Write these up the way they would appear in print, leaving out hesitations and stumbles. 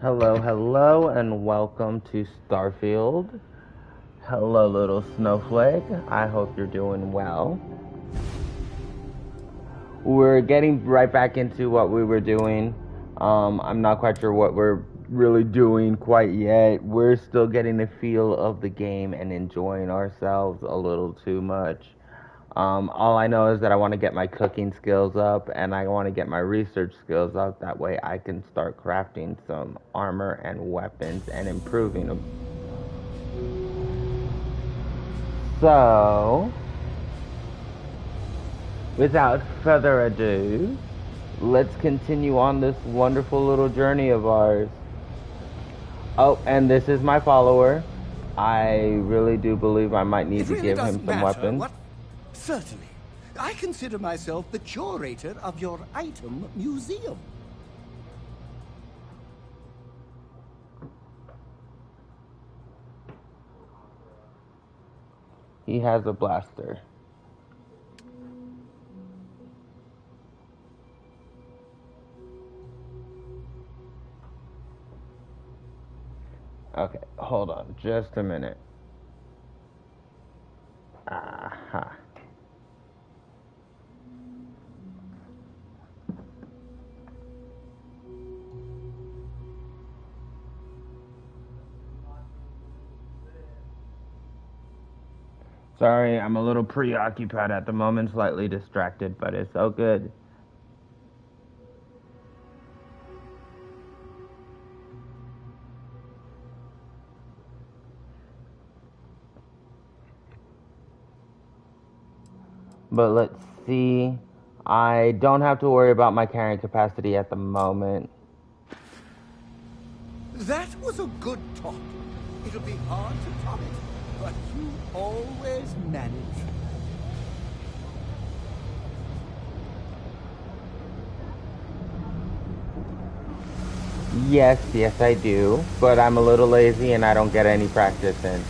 Hello, and welcome to Starfield. Hello, little snowflake. I hope you're doing well. We're getting right back into what we were doing. I'm not quite sure what we're really doing quite yet. We're still getting the feel of the game and enjoying ourselves a little too much. All I know is that I want to get my cooking skills up and I want to get my research skills up. That way I can start crafting some armor and weapons and improving them. So, without further ado, let's continue on this wonderful little journey of ours. Oh, and this is my follower. I really do believe I might need to give him some weapons. Certainly. I consider myself the curator of your item museum. He has a blaster. Okay, hold on just a minute. Aha. Sorry, I'm a little preoccupied at the moment, slightly distracted, but it's all good. But let's see. I don't have to worry about my carrying capacity at the moment. That was a good talk. It'll be hard to top it, but you always manage. Yes, I do. But I'm a little lazy and I don't get any practice in.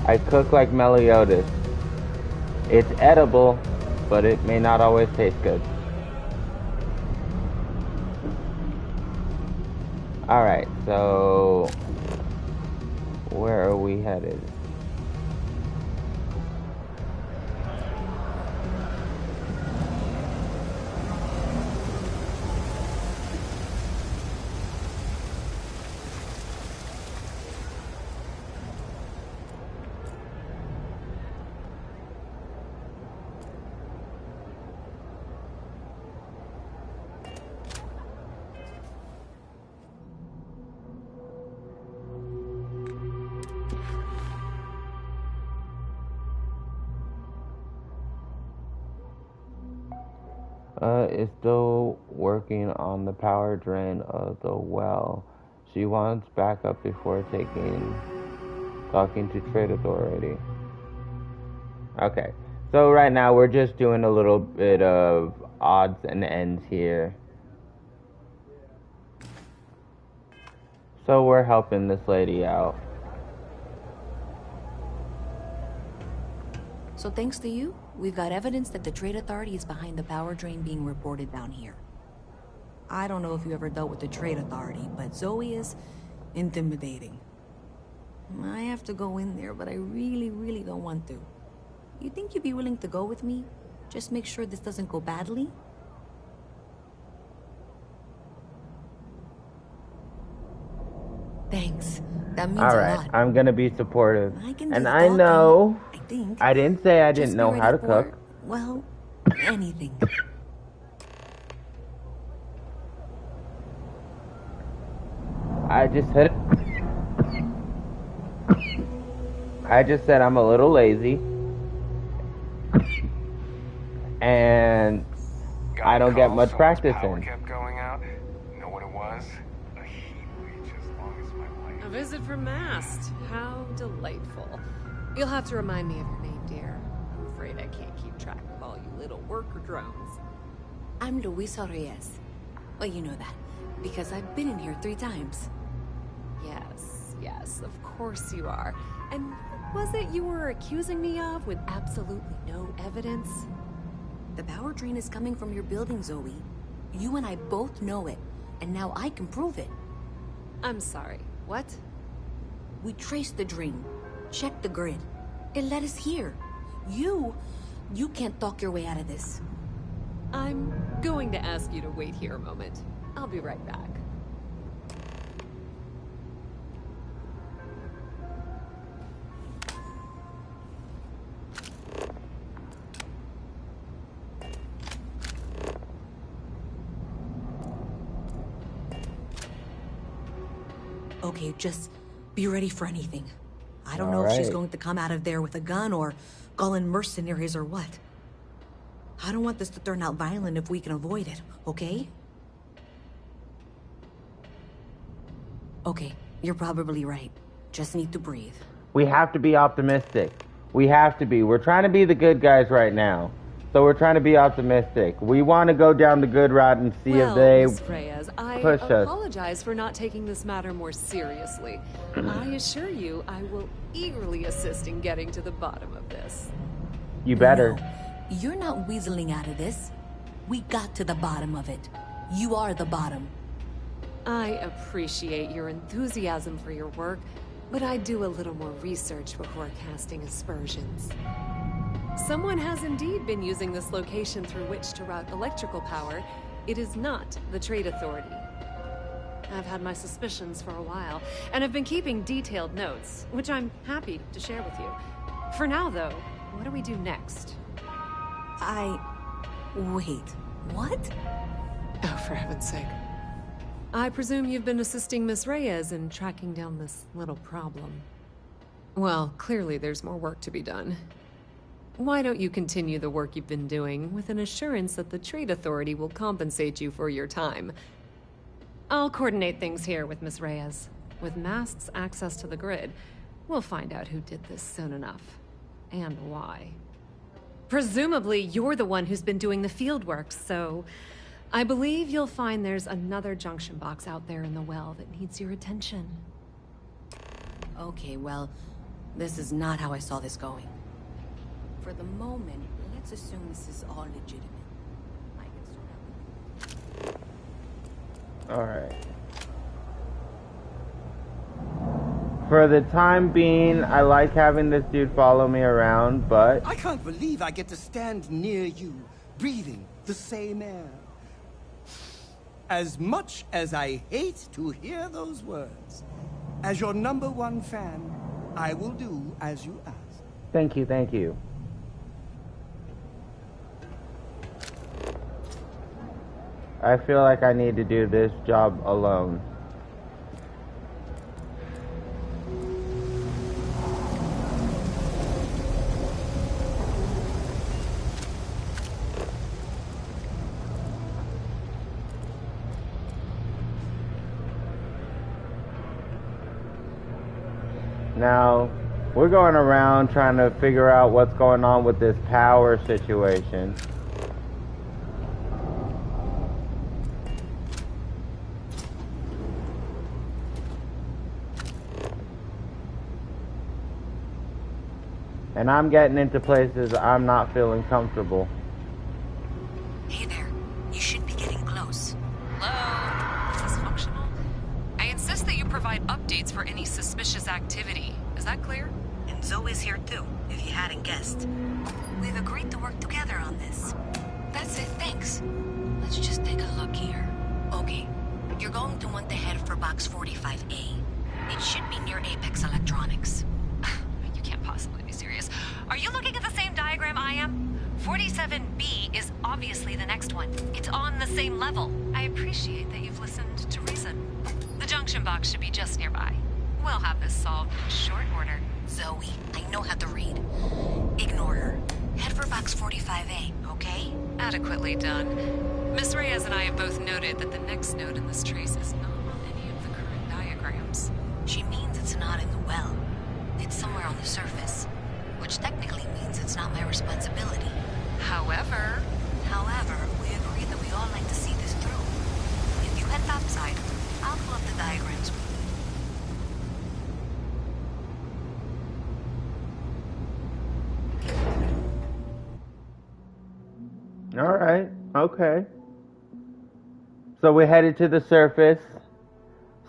I cook like Meliodas. It's edible, but it may not always taste good. Alright, so where are we headed? Is still working on the power drain of the well. She wants backup before talking to Trade Authority. Okay, so right now we're just doing a little bit of odds and ends here. So we're helping this lady out. So thanks to you, we've got evidence that the Trade Authority is behind the power drain being reported down here. I don't know if you ever dealt with the Trade Authority, but Zoe is intimidating. I have to go in there, but I really don't want to. You think you'd be willing to go with me? Just make sure this doesn't go badly? Thanks. That means a lot. Alright, I'm gonna be supportive. And I know, I think. I didn't say I didn't know how to cook. Well, anything. I just said I'm a little lazy. And I don't get much practice in. Kept going out. Know what it was? A heat wage as long as my life. A visit from Mast. How delightful. You'll have to remind me of your name, dear. I'm afraid I can't keep track of all you little worker drones. I'm Luisa Reyes. Well, you know that, because I've been in here 3 times. Yes. yes, of course you are. And what was it you were accusing me of with absolutely no evidence? The power drain is coming from your building, Zoe. You and I both know it, and now I can prove it. I'm sorry, what? We traced the drain, checked the grid. It led us here. You can't talk your way out of this. I'm going to ask you to wait here a moment. I'll be right back. Okay, just be ready for anything. I don't know if she's going to come out of there with a gun or call in mercenaries or what. I don't want this to turn out violent if we can avoid it, okay? Okay, you're probably right. Just need to breathe. We have to be optimistic. We have to be. We're trying to be the good guys right now. So we're trying to be optimistic. We want to go down the good route and see if they Ms. Reyes, I push us. apologize for not taking this matter more seriously. I assure you, I will eagerly assist in getting to the bottom of this. You better. No, you're not weaseling out of this. We got to the bottom of it. You are the bottom. I appreciate your enthusiasm for your work, but I'd do a little more research before casting aspersions. Someone has indeed been using this location through which to route electrical power. It is not the Trade Authority. I've had my suspicions for a while, and have been keeping detailed notes, which I'm happy to share with you. For now, though, what do we do next? Wait, what? Oh, for heaven's sake. I presume you've been assisting Miss Reyes in tracking down this little problem. Well, clearly there's more work to be done. Why don't you continue the work you've been doing with an assurance that the Trade Authority will compensate you for your time? I'll coordinate things here with Miss Reyes. With Mast's access to the grid, we'll find out who did this soon enough. And why. Presumably, you're the one who's been doing the field work, so I believe you'll find there's another junction box out there in the well that needs your attention. Okay, well, this is not how I saw this going. For the moment, let's assume this is all legitimate. I can sort out. Alright. For the time being, I like having this dude follow me around, but I can't believe I get to stand near you, breathing the same air. As much as I hate to hear those words, as your #1 fan, I will do as you ask. thank you, thank you. I feel like I need to do this job alone. Now, we're going around trying to figure out what's going on with this power situation. And I'm getting into places I'm not feeling comfortable. Hey there. You should be getting close. Hello? Is this functional? I insist that you provide updates for any suspicious activity. Is that clear? And Zoe's here too, if you hadn't guessed. We've agreed to work together on this. That's it, thanks. Let's just take a look here. Okay, you're going to want to head for box 45A. It should be near Apex Electronics. You can't possibly be serious. Are you looking at the same diagram I am? 47B is obviously the next one. It's on the same level. I appreciate that you've listened to reason. The junction box should be just nearby. We'll have this solved in short order. Zoe, I know how to read. Ignore her. Head for box 45A, okay? Adequately done. Miss Reyes and I have both noted that the next node in this trace is not on any of the current diagrams. She means it's not in the well. It's somewhere on the surface. Which technically means it's not my responsibility. However, we agreed that we all like to see this through. If you head topside, I'll pull up the diagrams. Alright, okay. So we headed to the surface.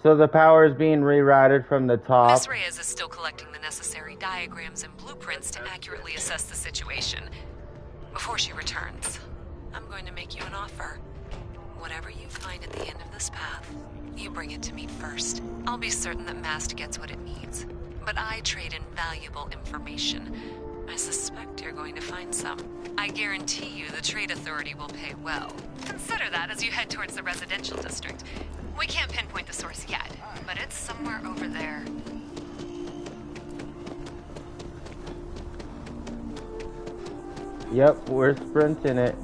So the power is being rerouted from the top. Miss Reyes is still collecting the necessary diagrams and blueprints to accurately assess the situation. Before she returns, I'm going to make you an offer. Whatever you find at the end of this path, you bring it to me first. I'll be certain that Mast gets what it needs. But I trade in valuable information. I suspect you're going to find some. I guarantee you the Trade Authority will pay well. Consider that as you head towards the residential district. We can't pinpoint the source yet, but it's somewhere over there. Yep, we're sprinting it.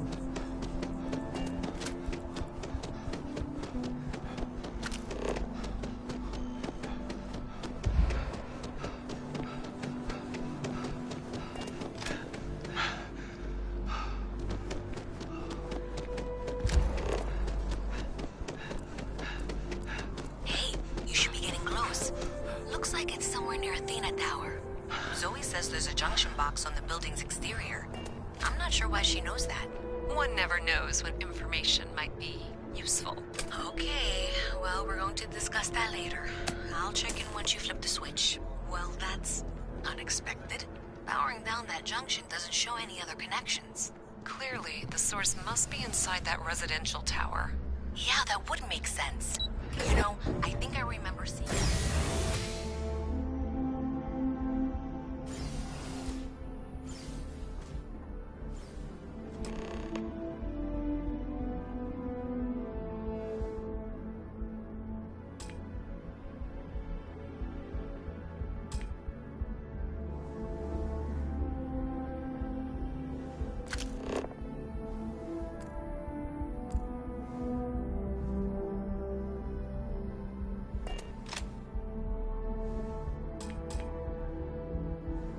Residential tower. Yeah, that would make sense. You know, I think I remember seeing it.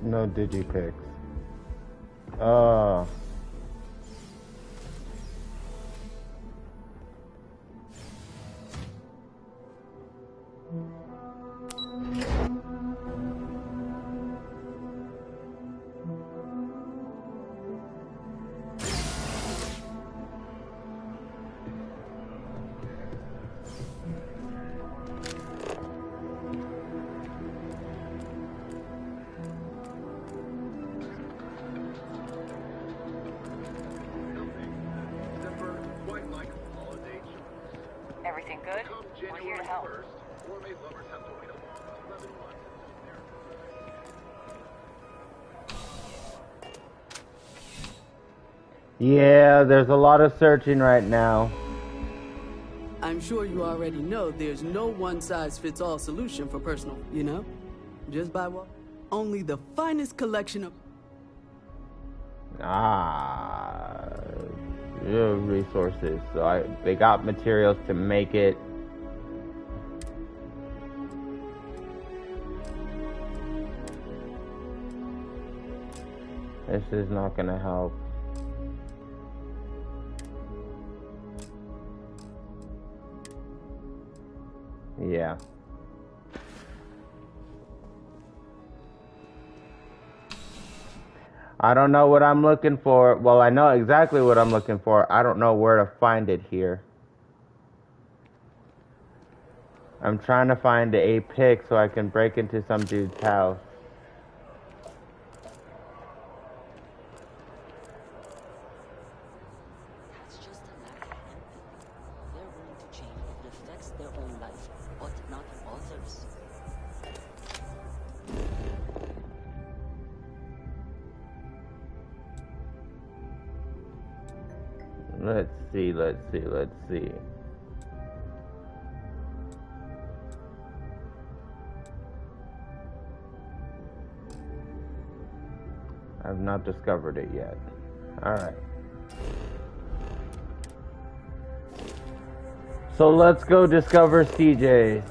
No digipicks. Everything good? We're here to help. Yeah, there's a lot of searching right now. I'm sure you already know there's no one-size-fits-all solution for personal, you know? Just by what? Only the finest collection of... Resources. So they got materials to make it. This is not gonna help. Yeah. I don't know what I'm looking for. Well, I know exactly what I'm looking for. I don't know where to find it here. I'm trying to find a pick so I can break into some dude's house. It's just a matter of empathy. They're willing to change if it affects their own life, but not others. Let's see. I've not discovered it yet. Alright. So let's go discover CJ's.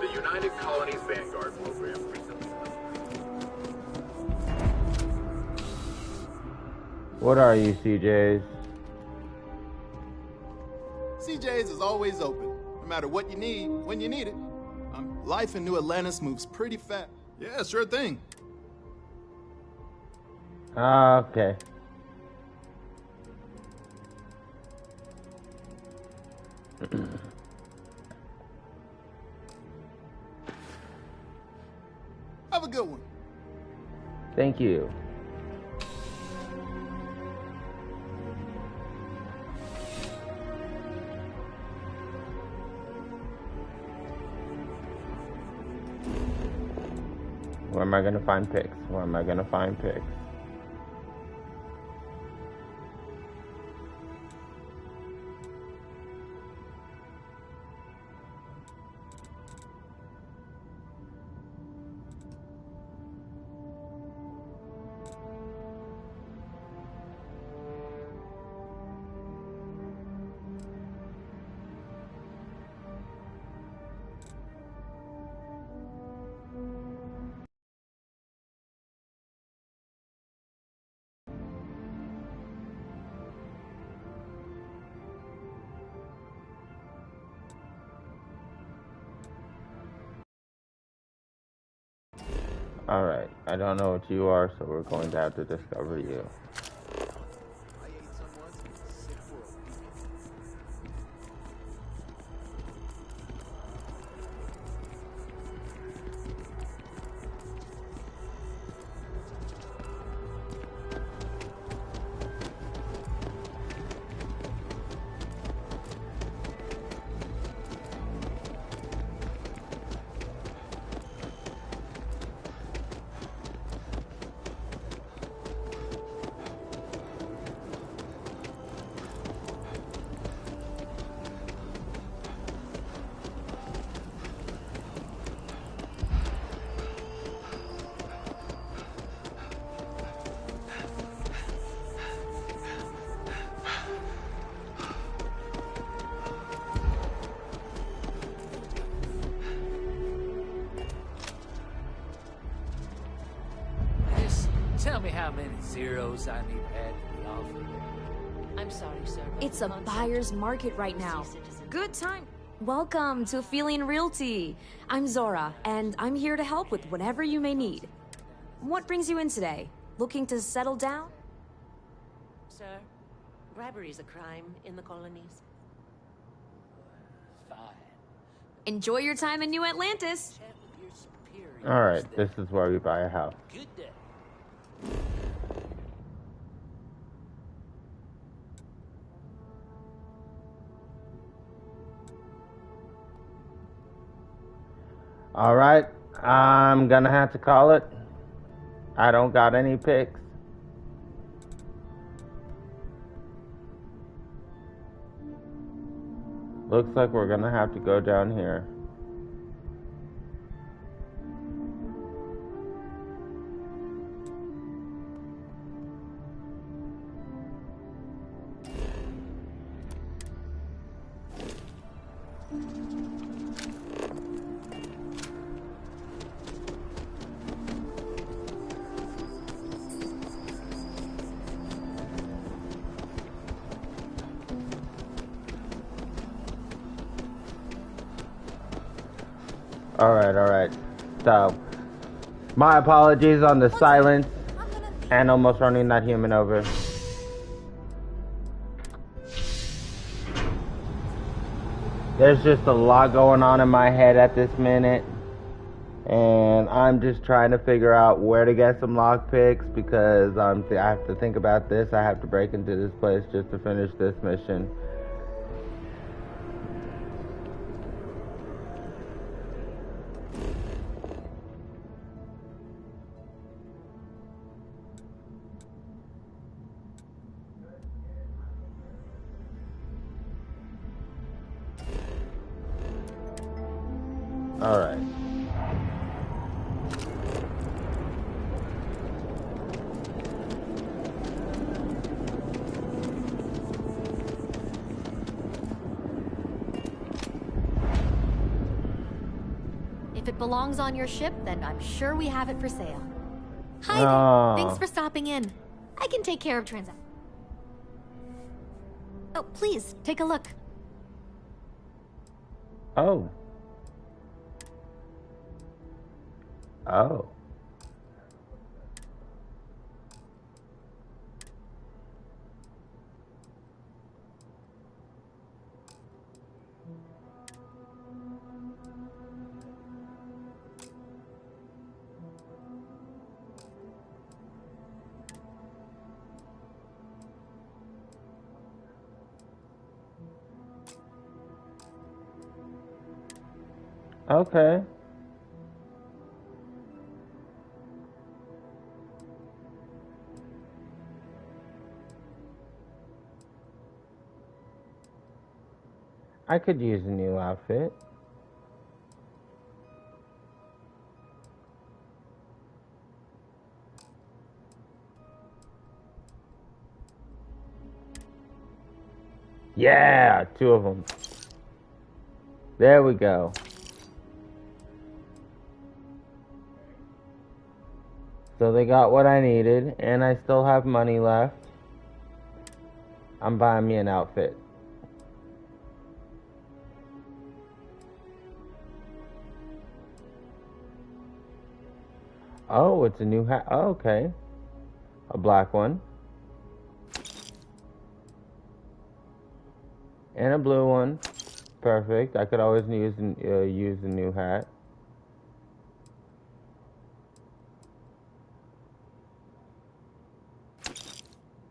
The United Colonies Vanguard program. What are you, CJ's? CJ's is always open. No matter what you need, when you need it. I'm Life in New Atlantis moves pretty fast. Yeah, sure thing. Okay. Have a good one. Thank you. Where am I gonna find pics? Where am I gonna find pics? Alright, I don't know what you are, so we're going to have to discover you. Tell me how many zeros I need to add to the offer. I'm sorry, sir. It's a buyer's market right now. Good time. Welcome to Feeling Realty. I'm Zora, and I'm here to help with whatever you may need. What brings you in today? Looking to settle down? Sir, bribery is a crime in the colonies. Fine. Enjoy your time in New Atlantis. Chat with your superiors. Alright, this is where we buy a house. Good day. Alright, I'm gonna have to call it. I don't got any pics. Looks like we're gonna have to go down here. Alright. So, my apologies on the silence and almost running that human over. There's just a lot going on in my head at this minute. And I'm just trying to figure out where to get some lockpicks because I have to think about this. I have to break into this place just to finish this mission. Alright. If it belongs on your ship, then I'm sure we have it for sale. Hi Oh. there. Thanks for stopping in. I can take care of transactions. Oh, please, take a look. Oh. Oh. Okay. I could use a new outfit. Yeah, 2 of them. There we go. So they got what I needed, and I still have money left. I'm buying me an outfit. Oh, it's a new hat. Oh, okay. A black one. And a blue one. Perfect. I could always use a new hat.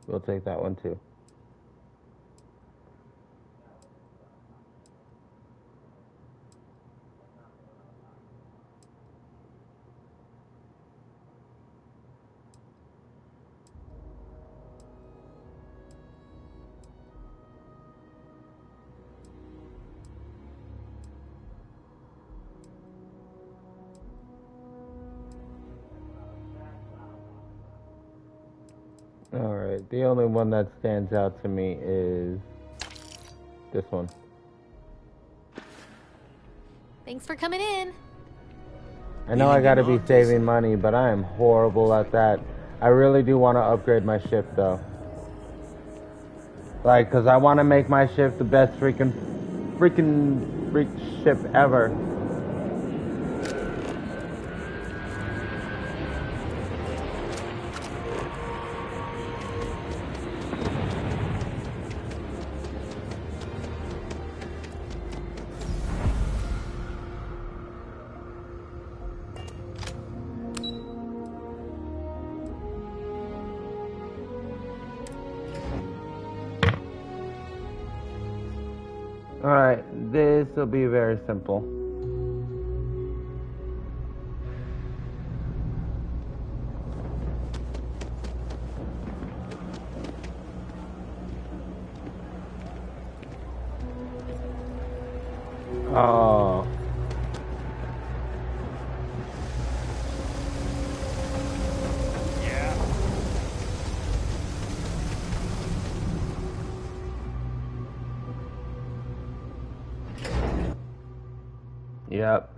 We'll take that one too. Alright, the only one that stands out to me is this one. Thanks for coming in. I know I gotta be saving money, but I am horrible at that. I really do want to upgrade my ship though. Like, cause I want to make my ship the best freak ship ever. Alright, this will be very simple. Oh. Yep.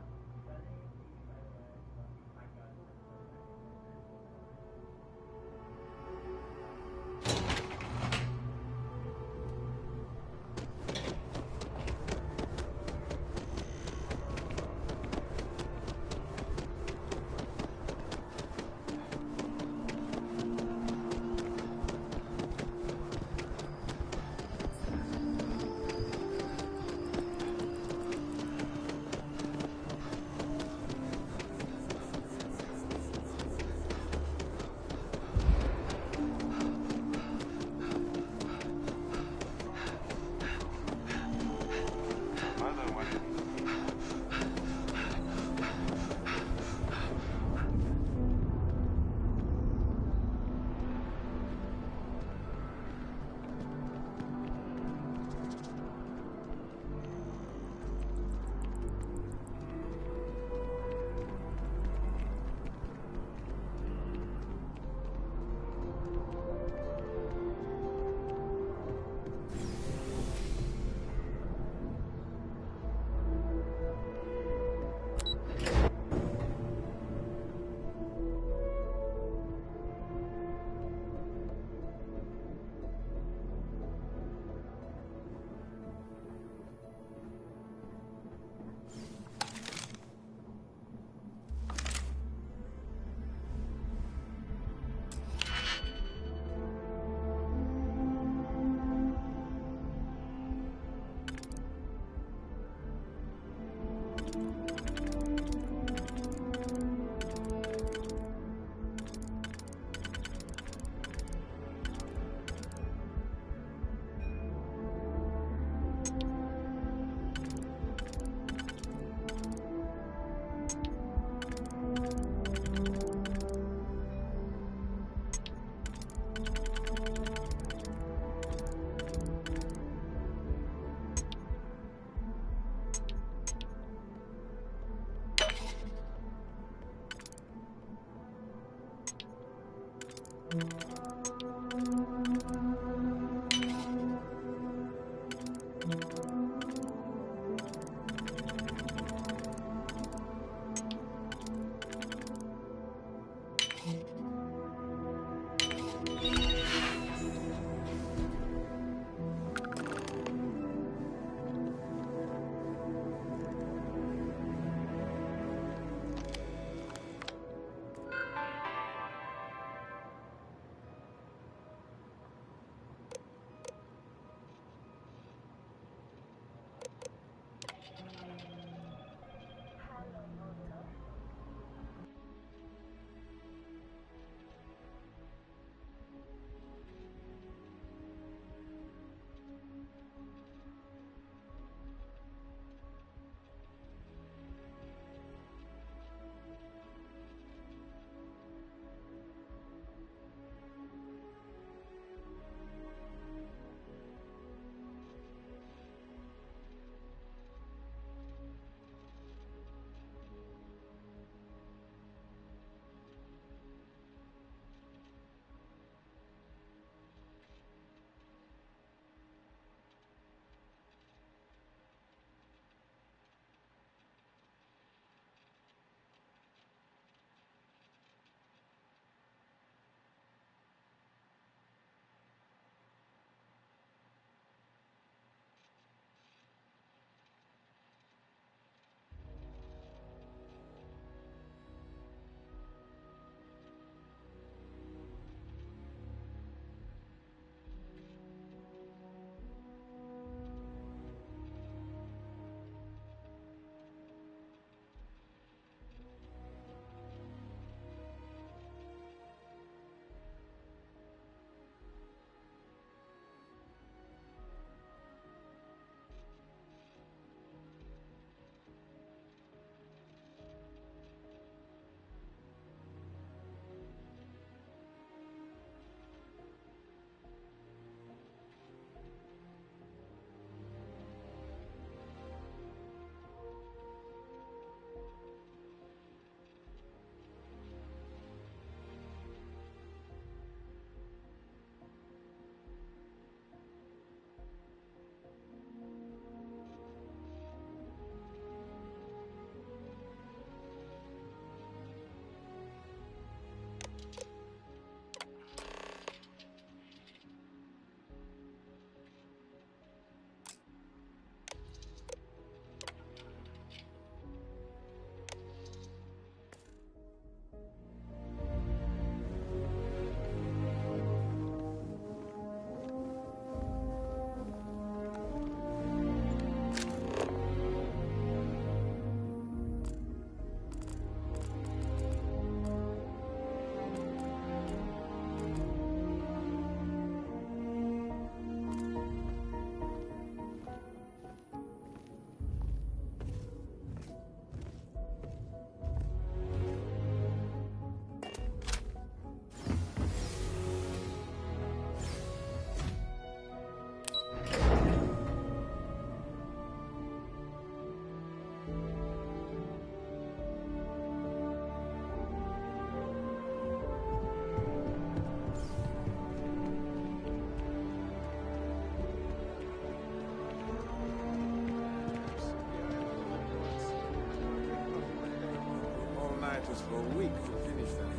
us for a week to finish them.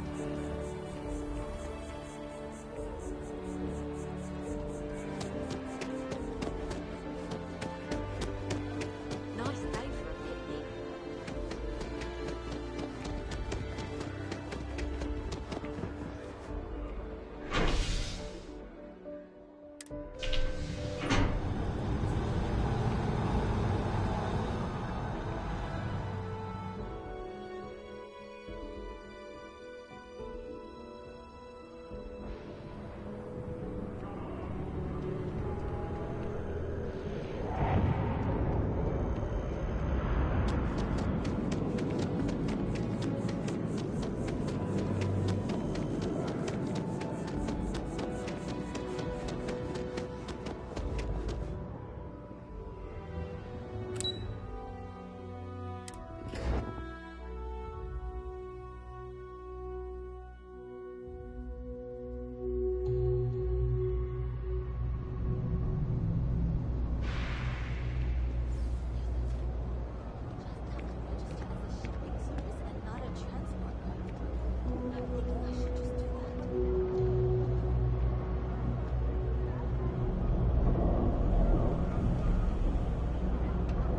Nice day for a picnic.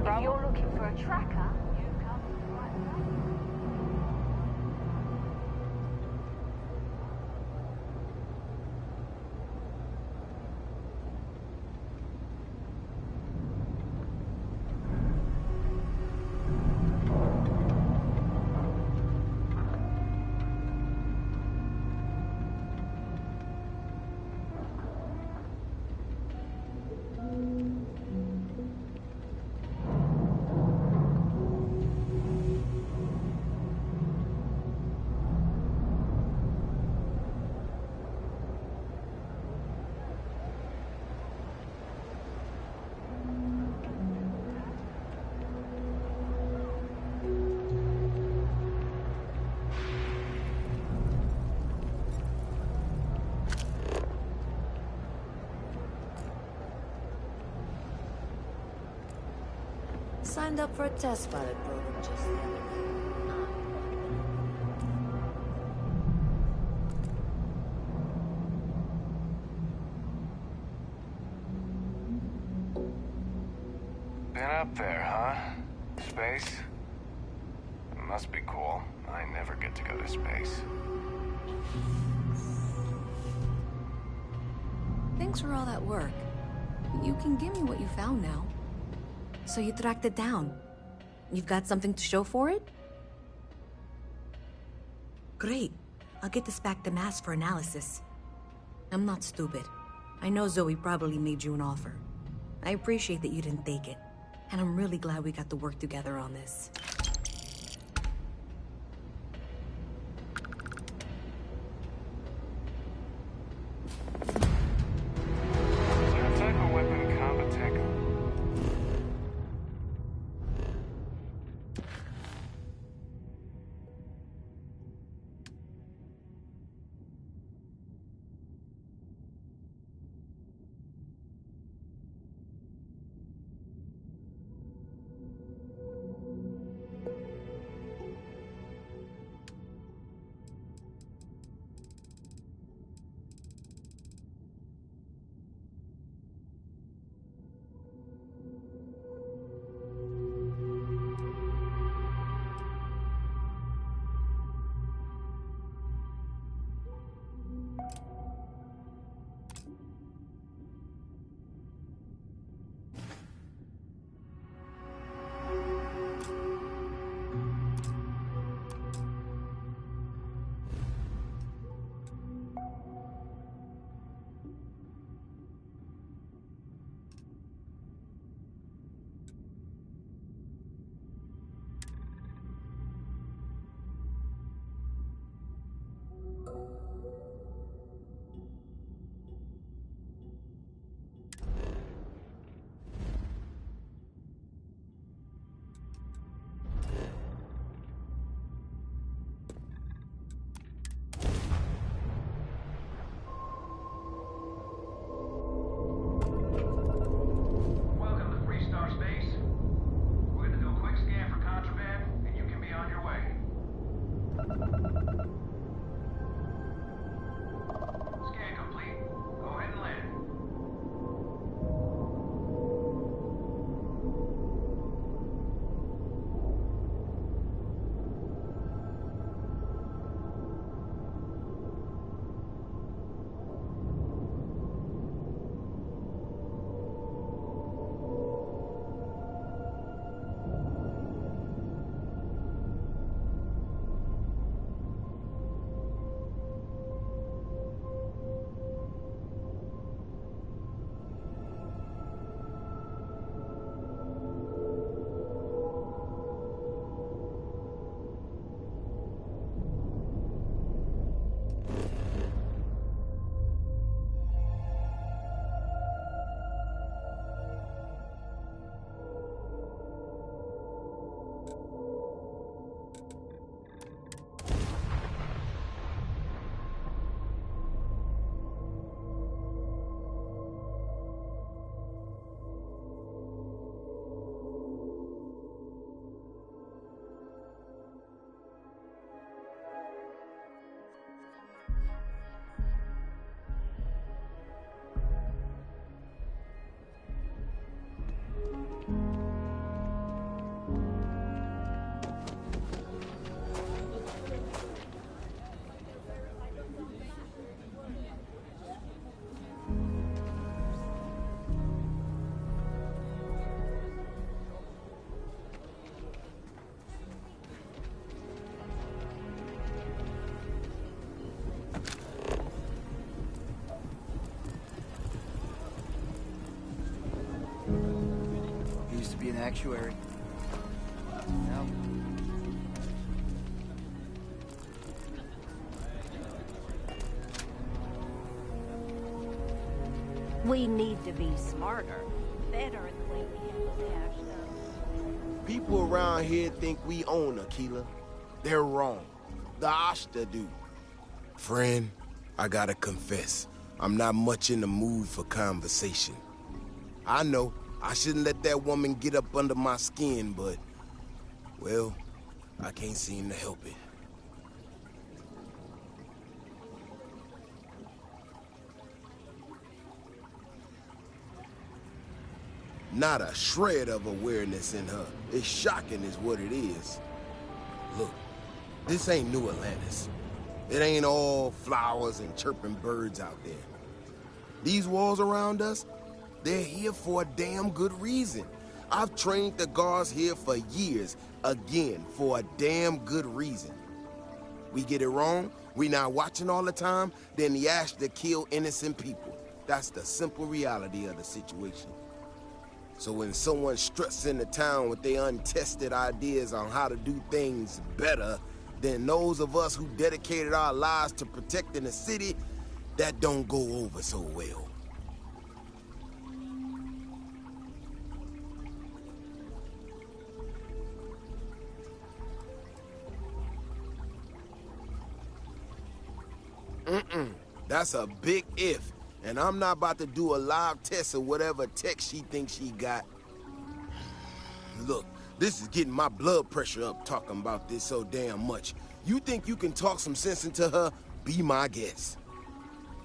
If you're looking for a tracker, you've come to the right place. Signed up for a test pilot program just the other day. Been up there, huh? Space? It must be cool. I never get to go to space. Thanks for all that work. You can give me what you found now. So you tracked it down. You've got something to show for it? Great. I'll get this back to Mass for analysis. I'm not stupid. I know Zoe probably made you an offer. I appreciate that you didn't take it. And I'm really glad we got to work together on this. What type of weapon combat tech? to be an actuary. No. We need to be smarter, better at the way we handle the Ashta. People around here think we own Aquila. They're wrong. The Ashta do. Friend, I gotta confess, I'm not much in the mood for conversation. I know, I shouldn't let that woman get up under my skin, but, well, I can't seem to help it. Not a shred of awareness in her. It's shocking is what it is. Look, this ain't New Atlantis. It ain't all flowers and chirping birds out there. These walls around us, they're here for a damn good reason. I've trained the guards here for years, again, for a damn good reason. We get it wrong, we not watching all the time, then the Ashta kill innocent people. That's the simple reality of the situation. So when someone struts into town with their untested ideas on how to do things better than those of us who dedicated our lives to protecting the city, that don't go over so well. That's a big if. And I'm not about to do a live test of whatever tech she thinks she got. Look, this is getting my blood pressure up talking about this so damn much. You think you can talk some sense into her? Be my guest.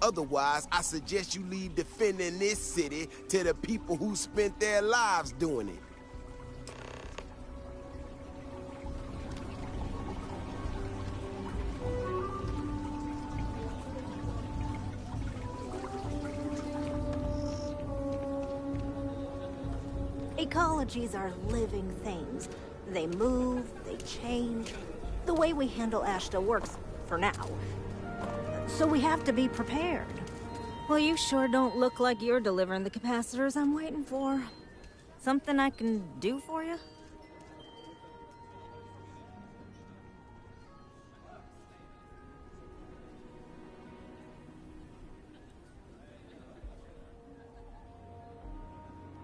Otherwise, I suggest you leave defending this city to the people who spent their lives doing it. Ecologies are living things. They move, they change. The way we handle Ashta works for now. So we have to be prepared. Well, you sure don't look like you're delivering the capacitors I'm waiting for. Something I can do for you?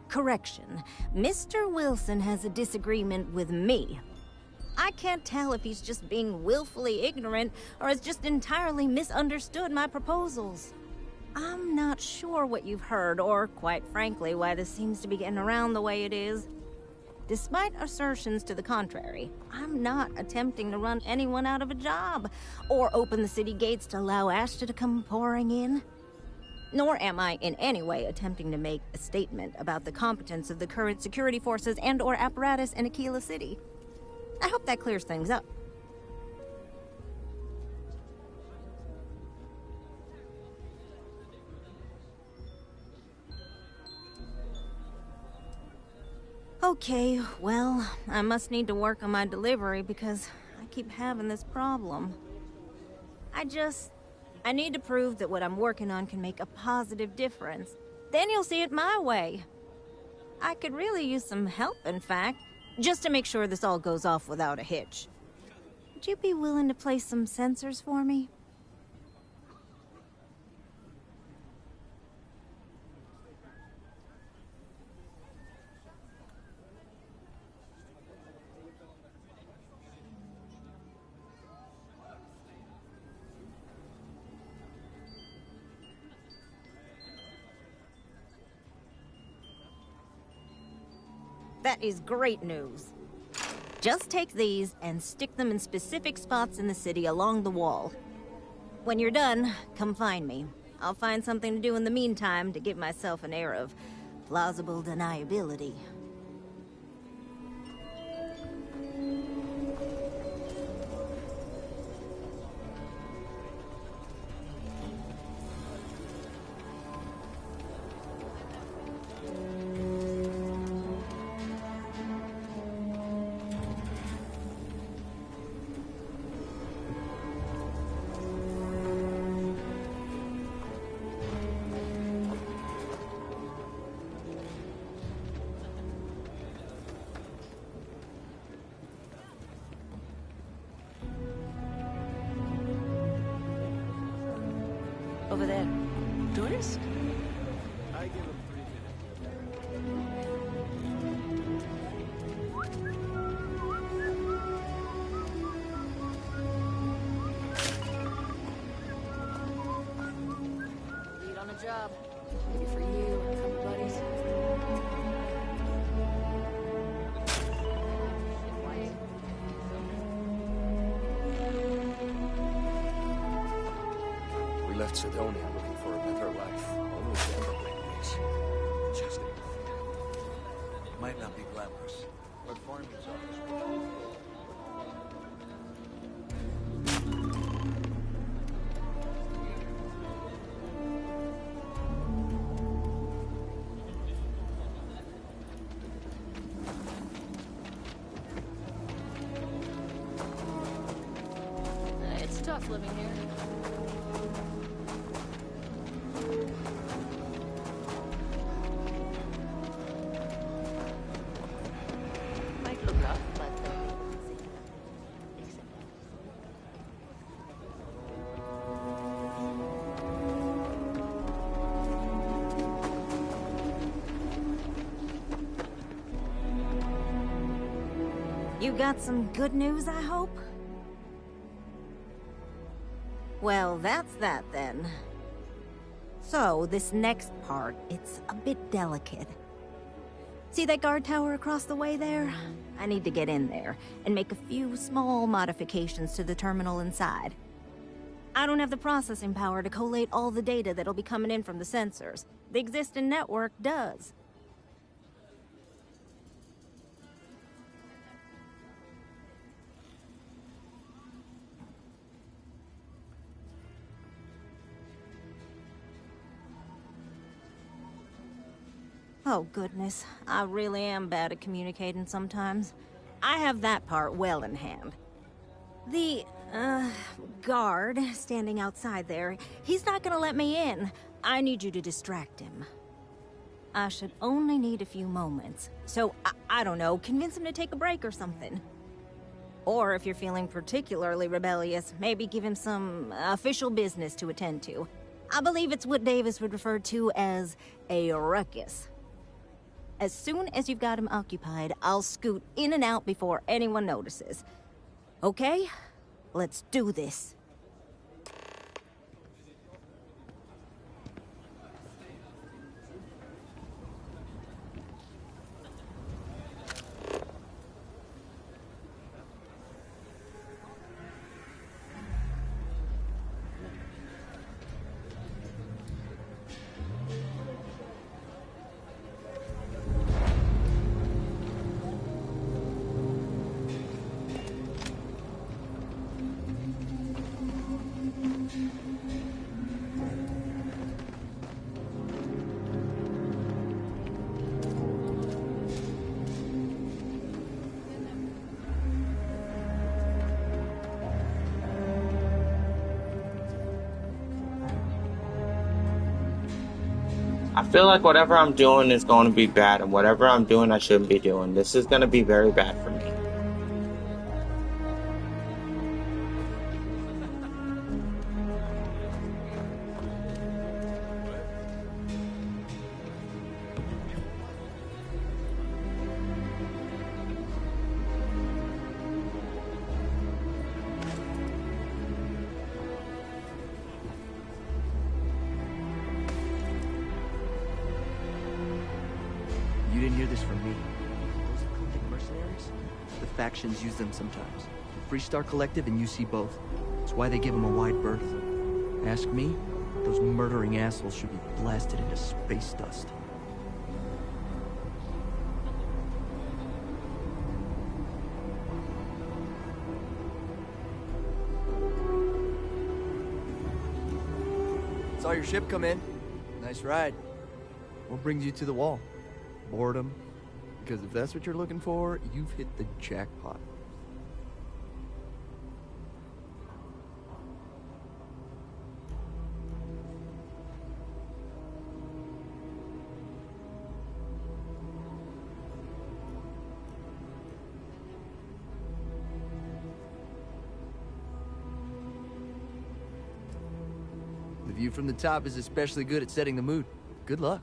Correction. Mr. Wilson has a disagreement with me. I can't tell if he's just being willfully ignorant or has just entirely misunderstood my proposals. I'm not sure what you've heard, or quite frankly, why this seems to be getting around the way it is. Despite assertions to the contrary, I'm not attempting to run anyone out of a job or open the city gates to allow Ashta to come pouring in. Nor am I in any way attempting to make a statement about the competence of the current security forces and/or apparatus in Aquila City. I hope that clears things up. Okay, well, I must need to work on my delivery because I keep having this problem. I need to prove that what I'm working on can make a positive difference. Then you'll see it my way. I could really use some help, in fact, just to make sure this all goes off without a hitch. Would you be willing to place some sensors for me? That is great news. Just take these and stick them in specific spots in the city along the wall. When you're done, come find me. I'll find something to do in the meantime to give myself an air of plausible deniability. risk. I give him 3 minutes. Lead on the job. Maybe for you and for your buddies. We left Sidonia looking for a better life. Only to end up like this. Just Might not be glamorous, but farming's always. It's tough living here. Might look rough, but You got some good news, I hope? Well, that's that then. So, this next part, it's a bit delicate. See that guard tower across the way there? I need to get in there and make a few small modifications to the terminal inside. I don't have the processing power to collate all the data that'll be coming in from the sensors. The existing network does. Oh, goodness. I really am bad at communicating sometimes. I have that part well in hand. The, guard standing outside there, he's not gonna let me in. I need you to distract him. I should only need a few moments. So, I don't know, convince him to take a break or something. Or if you're feeling particularly rebellious, maybe give him some official business to attend to. I believe it's what Davis would refer to as a ruckus. As soon as you've got him occupied, I'll scoot in and out before anyone notices. Okay? Let's do this. I feel like whatever I'm doing is going to be bad, and whatever I'm doing I shouldn't be doing. This is going to be very bad for me. You didn't hear this from me. Those eclectic mercenaries? The factions use them sometimes. Freestar Collective and UC both. That's why they give them a wide berth. Ask me, those murdering assholes should be blasted into space dust. Saw your ship come in. Nice ride. What brings you to the wall? Boredom? Because if that's what you're looking for, you've hit the jackpot. The view from the top is especially good at setting the mood. Good luck.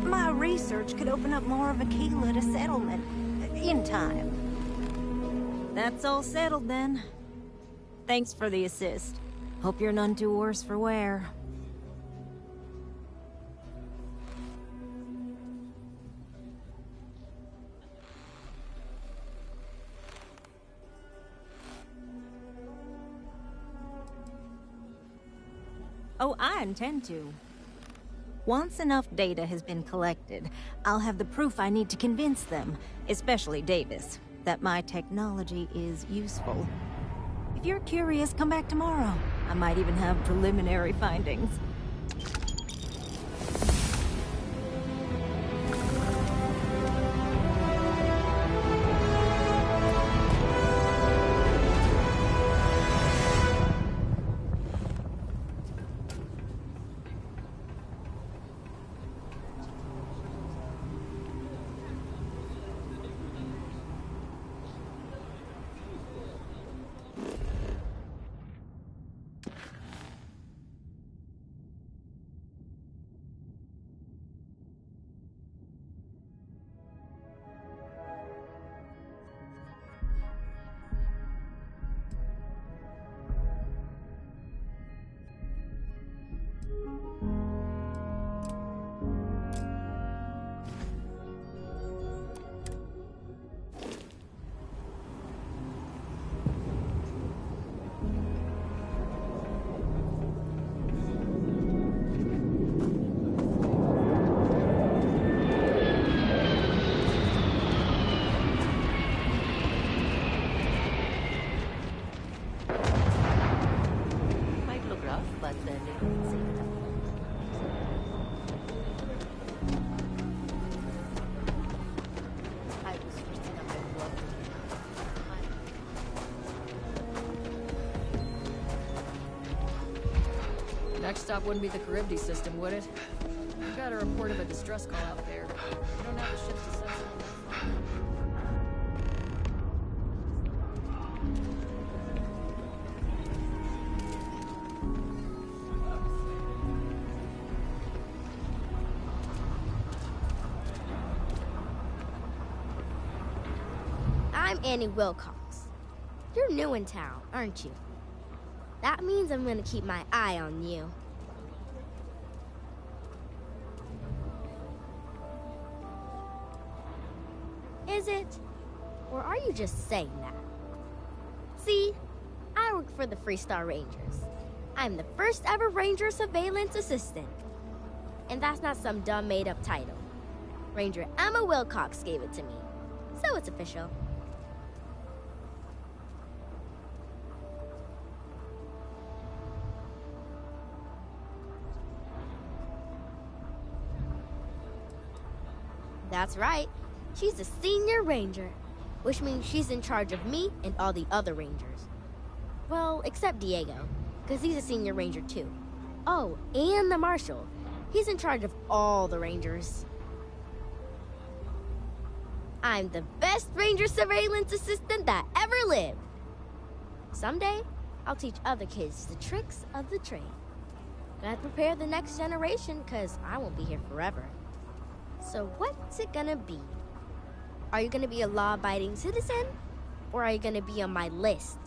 My research could open up more of Aquila to settlement. In time. That's all settled then. Thanks for the assist. Hope you're none too worse for wear. Oh, I intend to. Once enough data has been collected, I'll have the proof I need to convince them, especially Davis, that my technology is useful. If you're curious, come back tomorrow. I might even have preliminary findings. Next stop wouldn't be the Charybdis system, would it? We got a report of a distress call out there. We don't have the ships to send someone. I'm Annie Wilcox. You're new in town, aren't you? That means I'm gonna keep my eye on you. Is it? Or are you just saying that? See, I work for the Freestar Rangers. I'm the first ever Ranger Surveillance Assistant. And that's not some dumb made-up title. Ranger Emma Wilcox gave it to me, so it's official. That's right. She's a senior ranger, which means she's in charge of me and all the other rangers. Well, except Diego, because he's a senior ranger too. Oh, and the marshal. He's in charge of all the rangers. I'm the best ranger surveillance assistant that ever lived. Someday, I'll teach other kids the tricks of the trade. Gotta prepare the next generation, because I won't be here forever. So what's it gonna be? Are you gonna be a law-abiding citizen? Or are you gonna be on my list?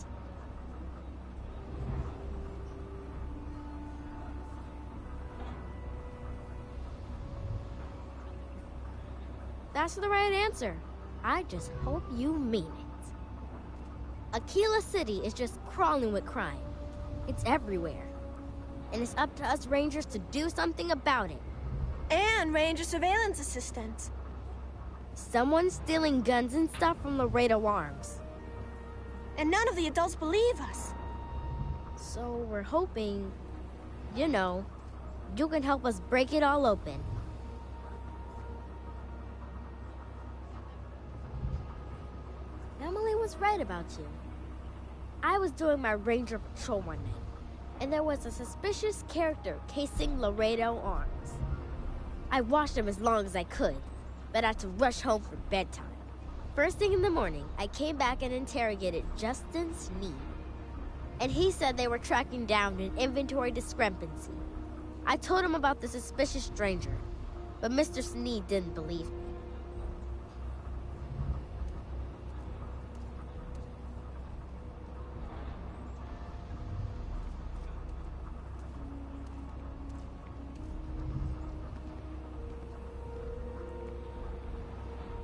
That's the right answer. I just hope you mean it. Aquila City is just crawling with crime. It's everywhere. And it's up to us Rangers to do something about it. And Ranger Surveillance Assistants. Someone's stealing guns and stuff from Laredo Arms. And none of the adults believe us. So we're hoping, you know, You can help us break it all open. Emily was right about you. I was doing my ranger patrol one night, and there was a suspicious character casing Laredo Arms. I watched him as long as I could, but I had to rush home for bedtime. First thing in the morning, I came back and interrogated Justin Sneed, and he said they were tracking down an inventory discrepancy. I told him about the suspicious stranger, but Mr. Sneed didn't believe me.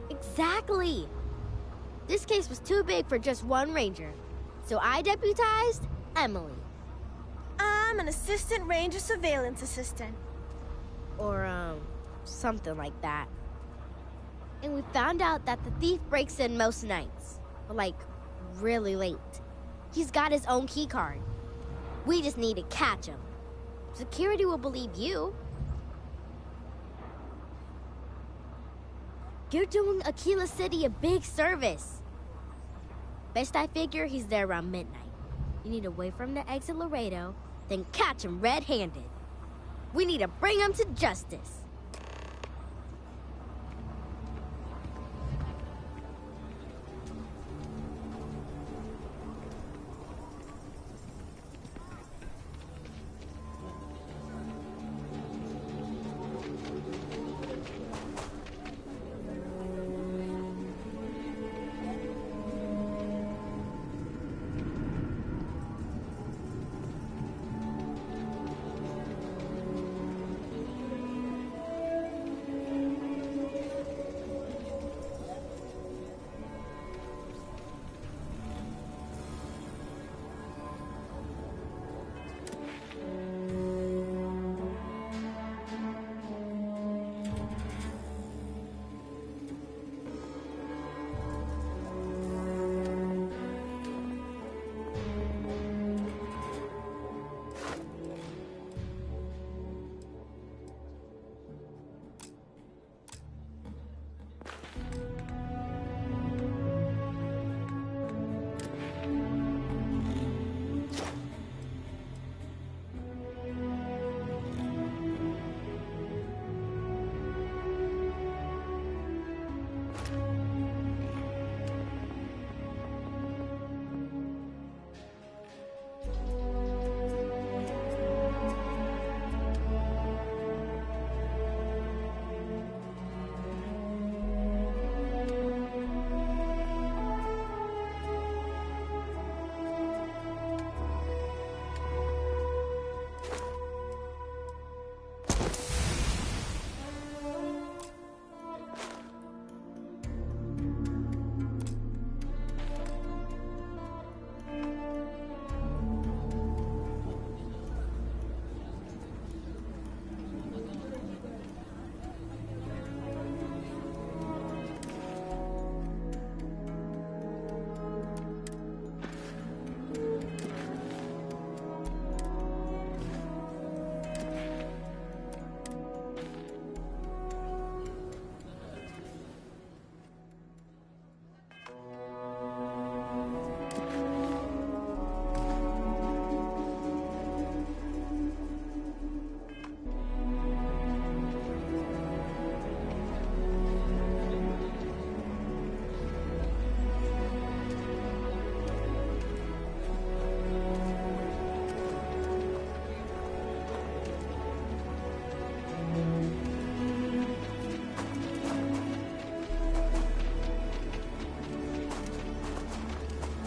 Exactly! This case was too big for just one ranger, so I deputized Emily. I'm an assistant ranger surveillance assistant. Or, something like that. And we found out that the thief breaks in most nights, but like, really late. He's got his own key card. We just need to catch him. Security will believe you. You're doing Aquila City a big service. Best I figure he's there around midnight. You need to wait for him to exit Laredo, then catch him red-handed. We need to bring him to justice.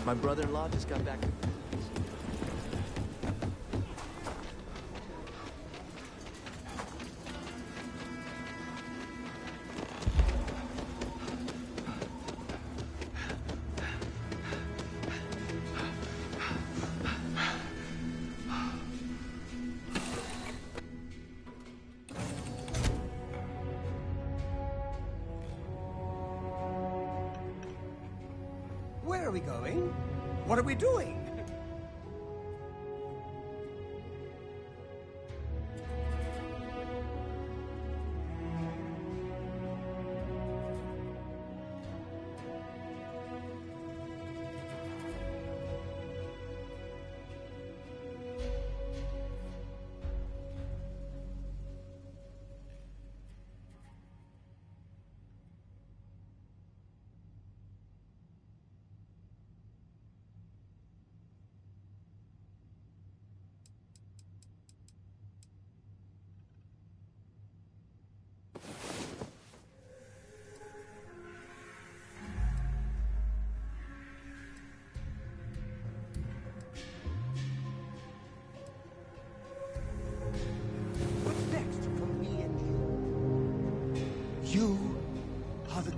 My brother-in-law just got back. Where are we going? What are we doing?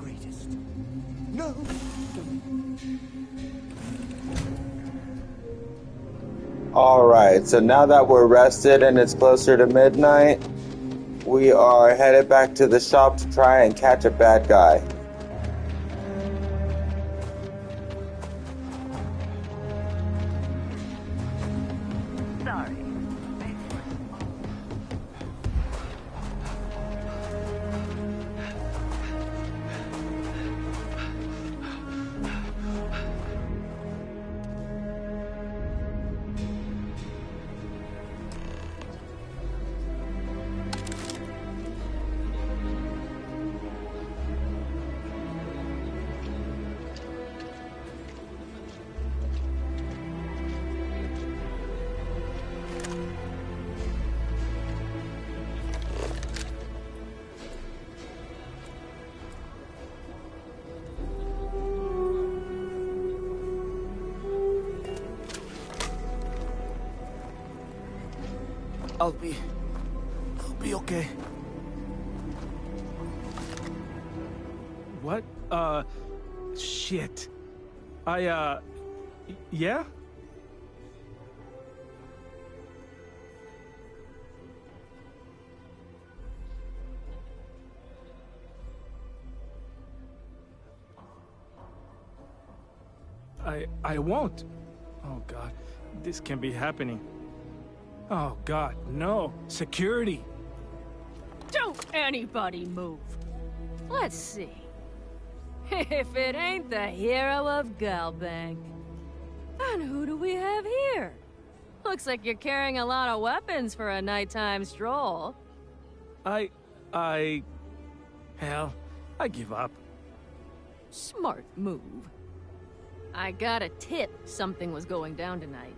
greatest. No. Alright, so now that we're rested and it's closer to midnight, we are headed back to the shop to try and catch a bad guy. Sorry. I'll be okay. What? Shit. Yeah? I won't. Oh, God. This can't be happening. Oh, God, no. Security. Don't anybody move. Let's see. If it ain't the hero of Galbank. And who do we have here? Looks like you're carrying a lot of weapons for a nighttime stroll. Hell, I give up. Smart move. I got a tip something was going down tonight.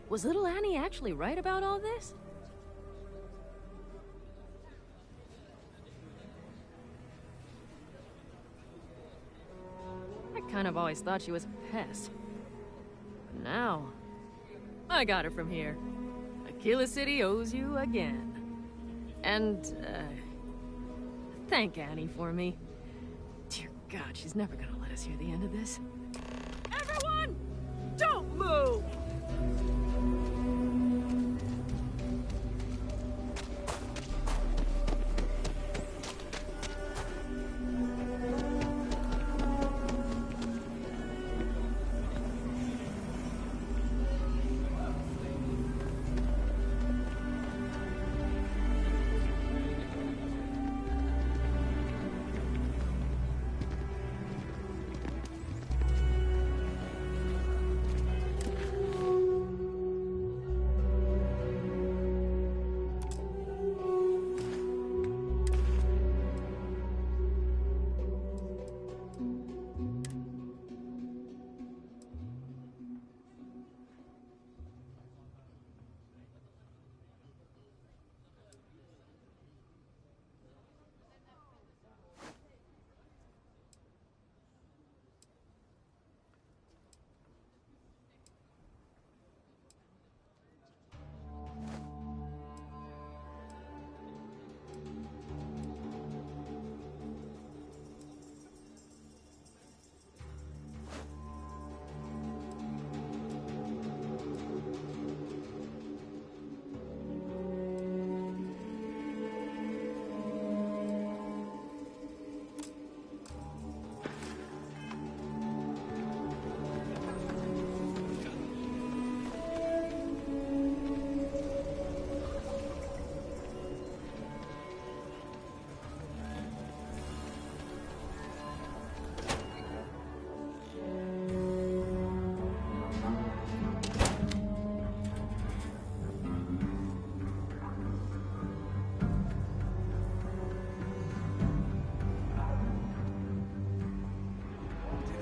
Was little Annie actually right about all this? I kind of always thought she was a pest. But now, I got her from here. Aquila City owes you again. And, thank Annie for me. Dear God, she's never gonna let us hear the end of this. Everyone, don't move!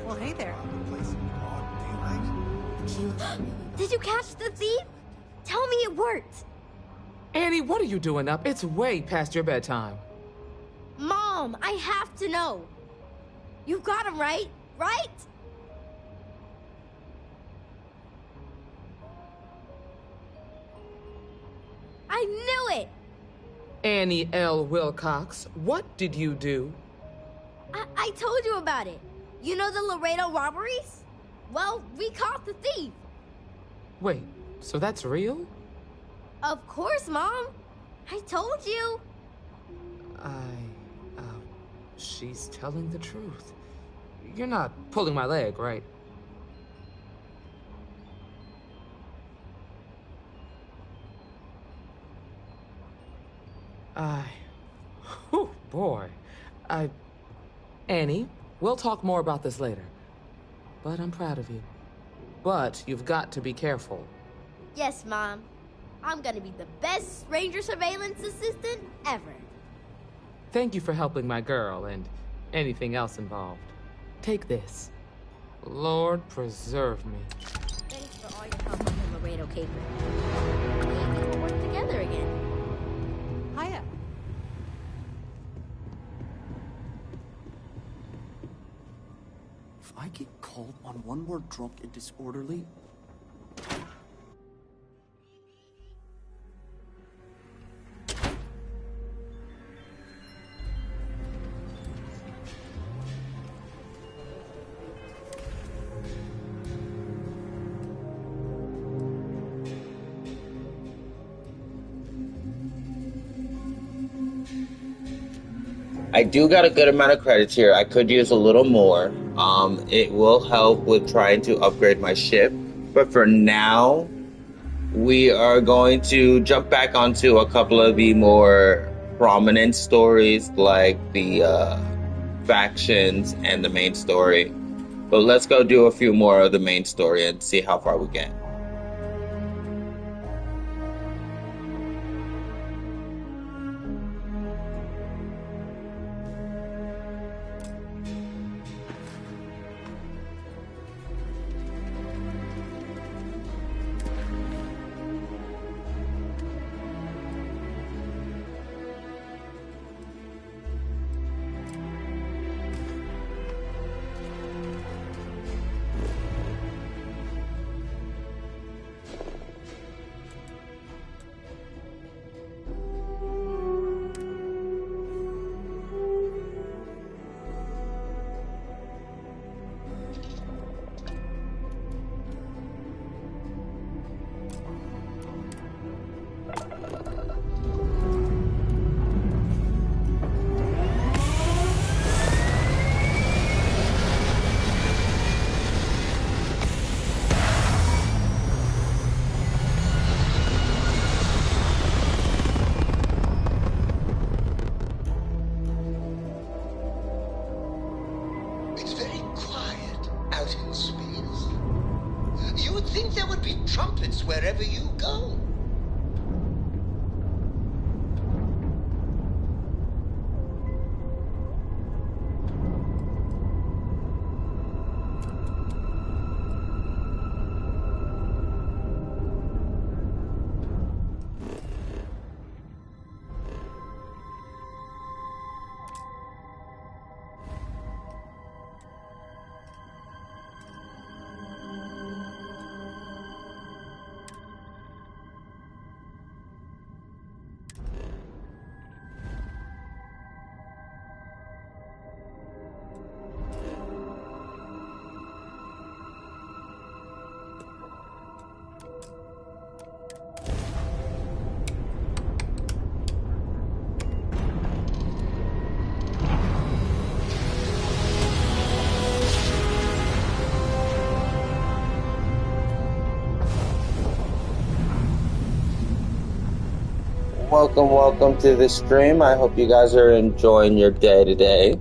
Well, hey there. Did you catch the thief? Tell me it worked. Annie, what are you doing up? It's way past your bedtime. Mom, I have to know. You got him right? Right? I knew it! Annie L. Wilcox, what did you do? I I told you about it. You know the Laredo robberies? Well, we caught the thief. Wait, so that's real? Of course, Mom. I told you. She's telling the truth. You're not pulling my leg, right? Whew, boy. Annie, we'll talk more about this later. But I'm proud of you. But you've got to be careful. Yes, Mom. I'm gonna be the best Ranger surveillance assistant ever. Thank you for helping my girl and anything else involved. Take this. Lord preserve me. Thanks for all your help on the Laredo caper. Maybe we'll work together again. Hiya. If I get called on one more drunk and disorderly... I do got a good amount of credits here. I could use a little more. It will help with trying to upgrade my ship. But for now, we are going to jump back onto a couple of the more prominent stories, like the factions and the main story. But let's go do a few more of the main story and see how far we get. It's very quiet out in space. You would think there would be trumpets wherever you go. Welcome to the stream. I hope you guys are enjoying your day today.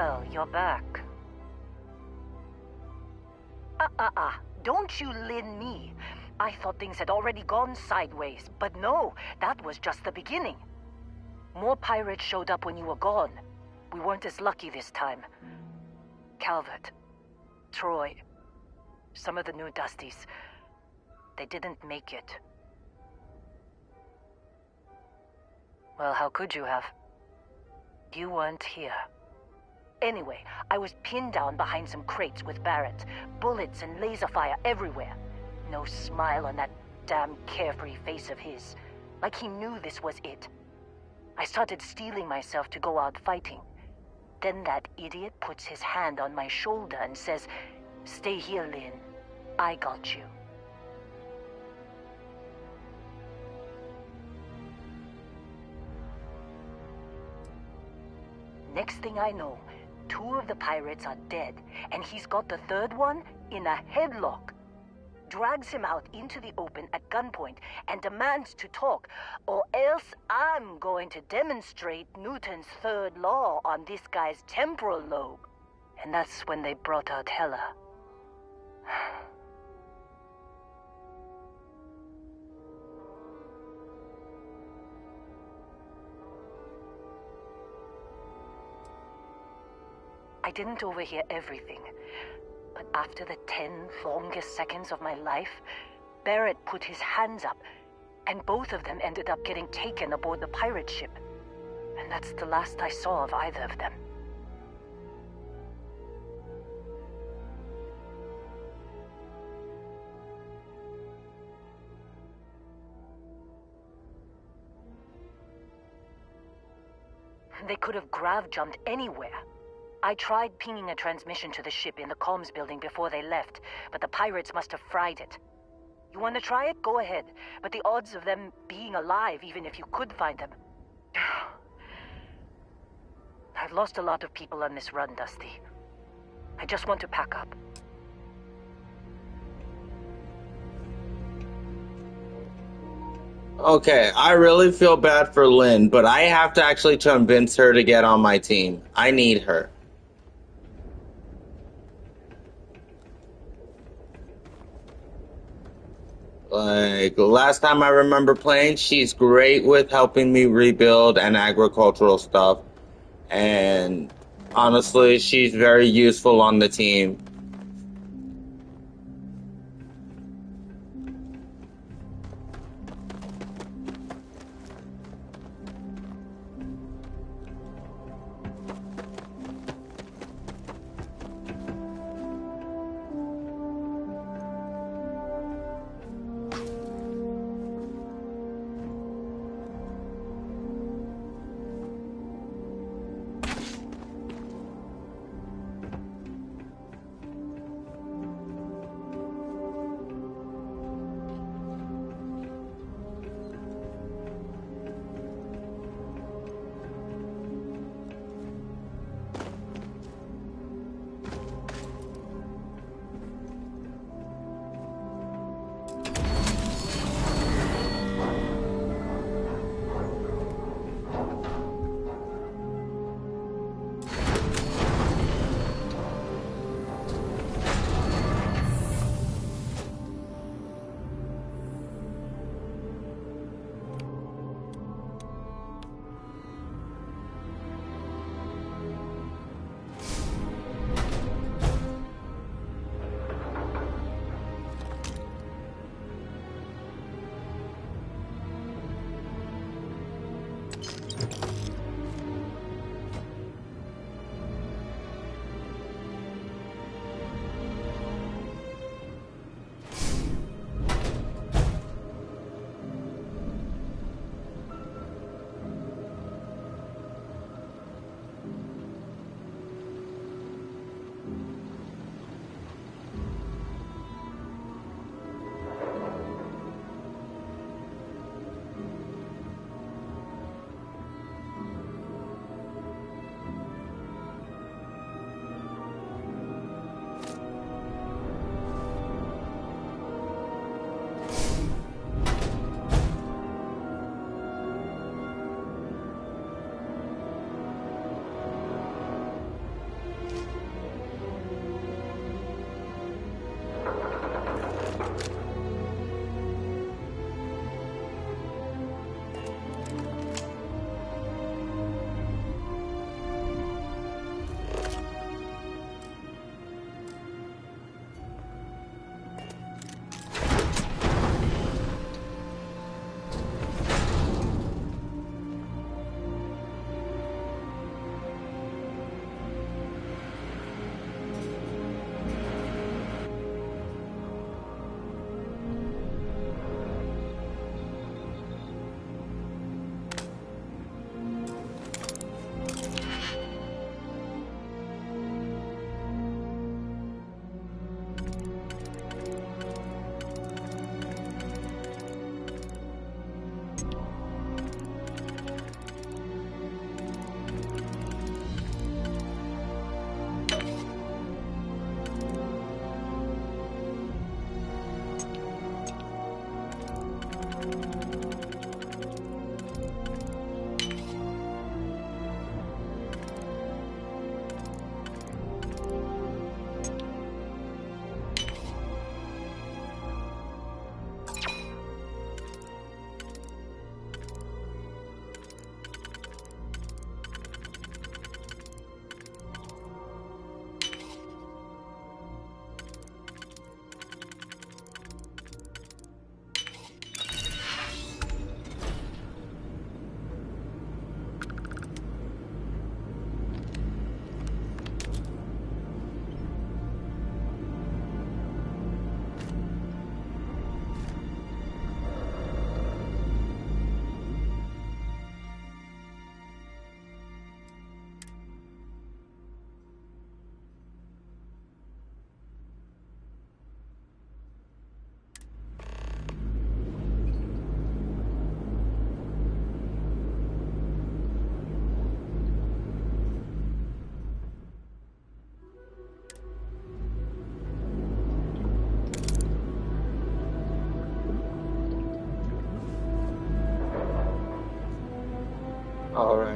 Well, you're back. Don't you lin me. I thought things had already gone sideways, but no, that was just the beginning. More pirates showed up when you were gone. We weren't as lucky this time. Calvert, Troy, some of the new Dusties, they didn't make it. Well, how could you have? You weren't here. Anyway, I was pinned down behind some crates with Barrett. Bullets and laser fire everywhere. No smile on that damn carefree face of his. Like he knew this was it. I started steeling myself to go out fighting. Then that idiot puts his hand on my shoulder and says, "Stay here, Lynn. I got you." Next thing I know, 2 of the pirates are dead, and he's got the 3rd one in a headlock. Drags him out into the open at gunpoint and demands to talk, or else I'm going to demonstrate Newton's 3rd law on this guy's temporal lobe. And that's when they brought out Hella. I didn't overhear everything, but after the 10 longest seconds of my life, Barrett put his hands up, and both of them ended up getting taken aboard the pirate ship. And that's the last I saw of either of them. They could have grav-jumped anywhere. I tried pinging a transmission to the ship in the comms building before they left, but the pirates must have fried it. You want to try it? Go ahead. But the odds of them being alive, even if you could find them... I've lost a lot of people on this run, Dusty. I just want to pack up. Okay, I really feel bad for Lynn, but I have to actually convince her to get on my team. I need her. Like, last time I remember playing, she's great with helping me rebuild and agricultural stuff. And honestly, she's very useful on the team.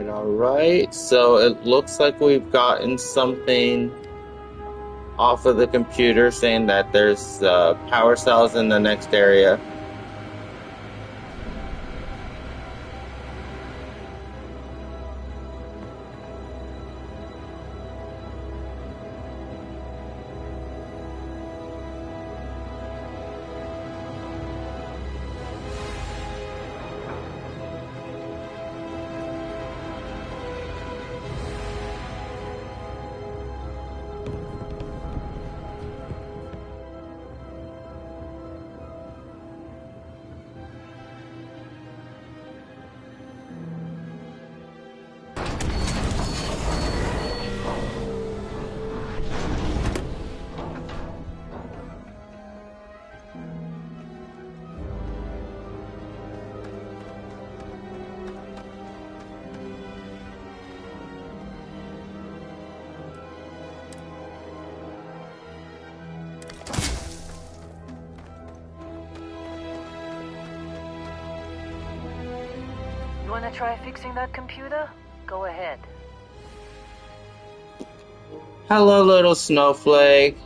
Alright. So it looks like we've gotten something off of the computer saying that there's power cells in the next area. Wanna try fixing that computer? Go ahead. Hello, little snowflake.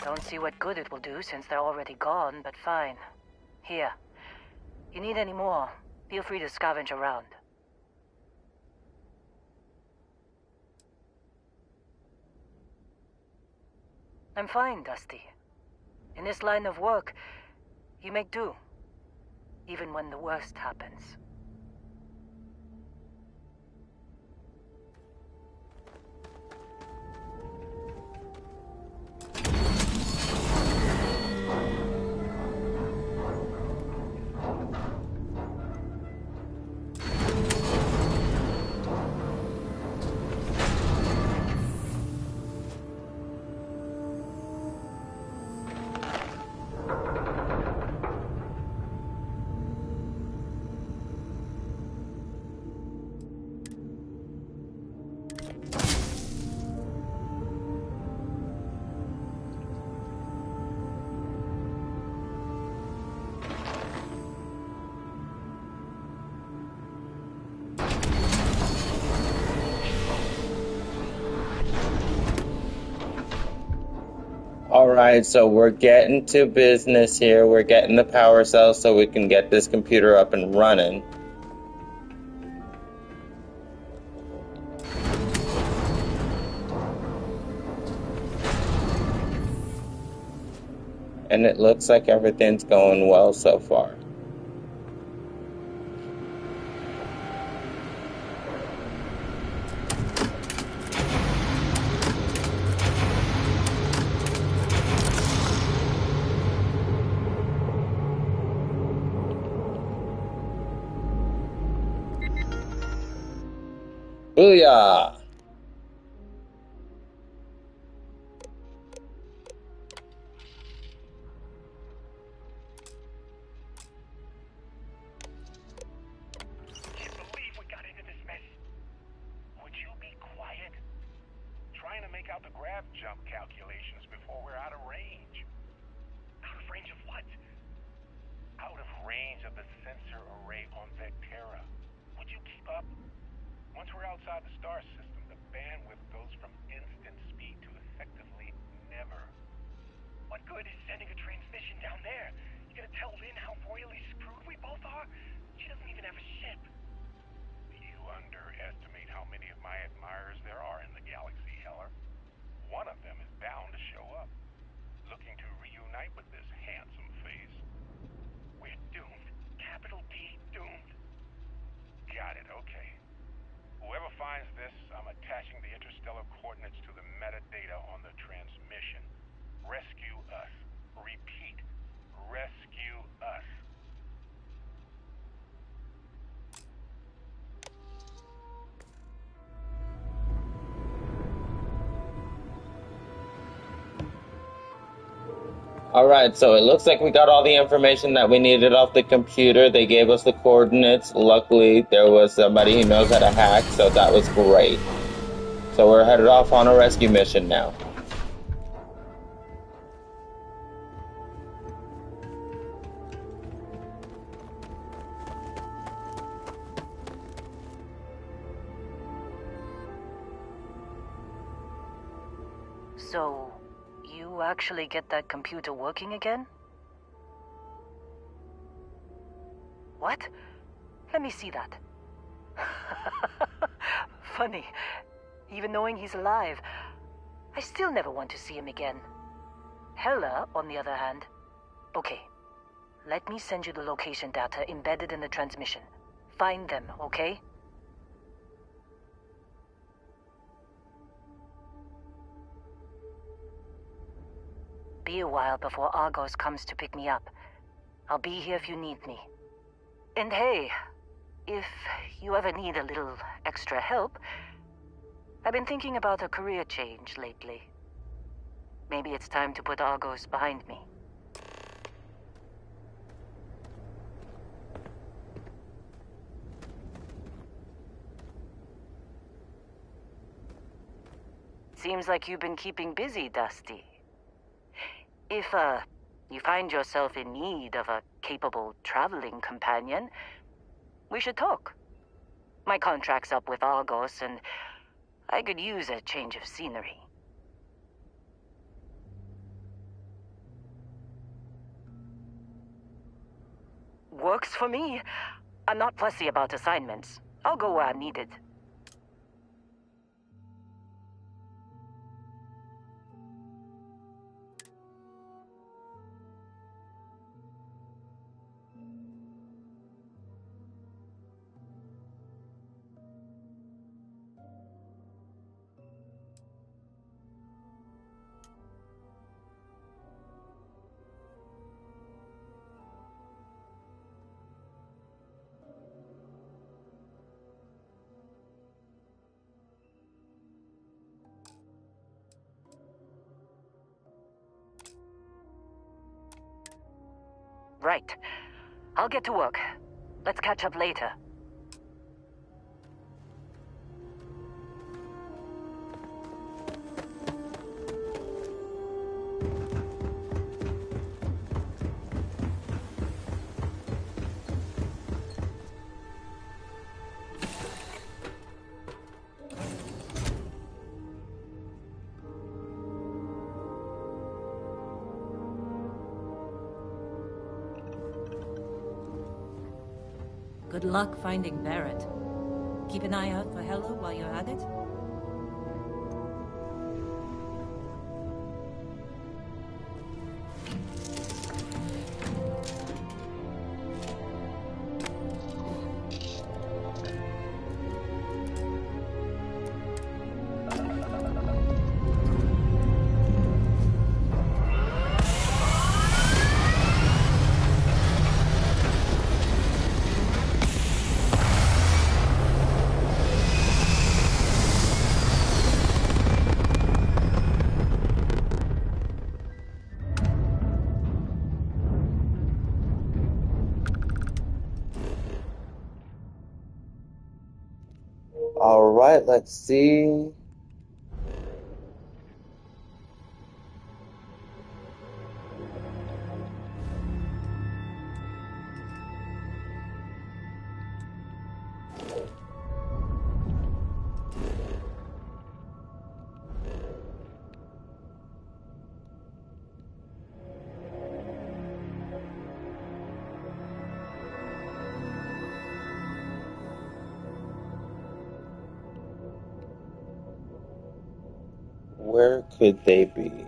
Don't see what good it will do since they're already gone, but fine. Here. You need any more? Feel free to scavenge around. I'm fine, Dusty. In this line of work, you make do. Even when the worst happens. Alright, so we're getting to business here. We're getting the power cells so we can get this computer up and running. And it looks like everything's going well so far. Booyah! Alright, so it looks like we got all the information that we needed off the computer. They gave us the coordinates. Luckily, there was somebody who knows how to hack, so that was great. So we're headed off on a rescue mission now. So, you actually get that computer working again? What? Let me see that. Funny. Even knowing he's alive, I still never want to see him again. Hella, on the other hand. Okay. Let me send you the location data embedded in the transmission. Find them, okay? Be a while before Argos comes to pick me up. I'll be here if you need me. And hey, if you ever need a little extra help, I've been thinking about a career change lately. Maybe it's time to put Argos behind me. Seems like you've been keeping busy, Dusty. If, you find yourself in need of a capable traveling companion, we should talk. My contract's up with Argos, and I could use a change of scenery. Works for me. I'm not fussy about assignments. I'll go where I'm needed. Right. I'll get to work. Let's catch up later. Good luck finding Barrett. Keep an eye out for Hella while you're at it. Alright, let's see. Where could they be?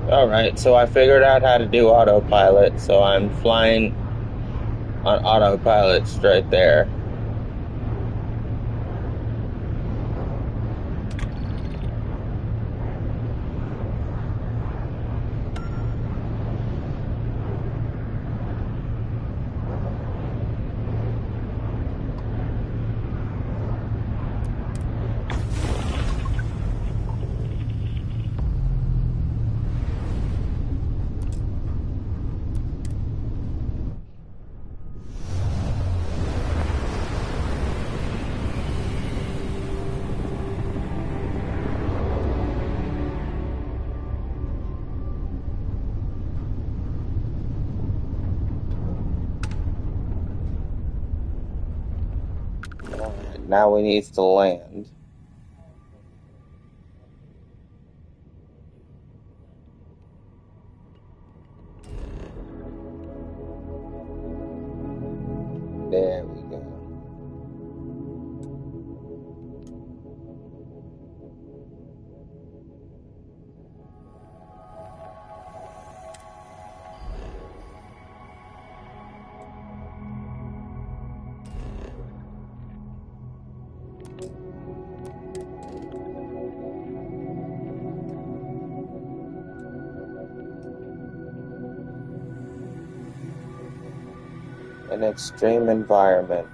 Alright, so I figured out how to do autopilot, so I'm flying on autopilot straight there. Now we need to land. There we go. An extreme environment.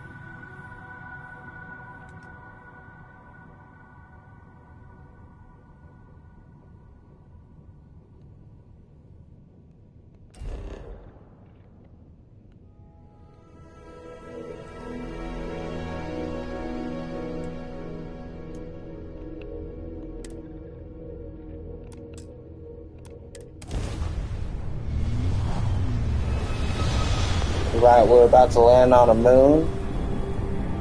Right, we're about to land on a moon.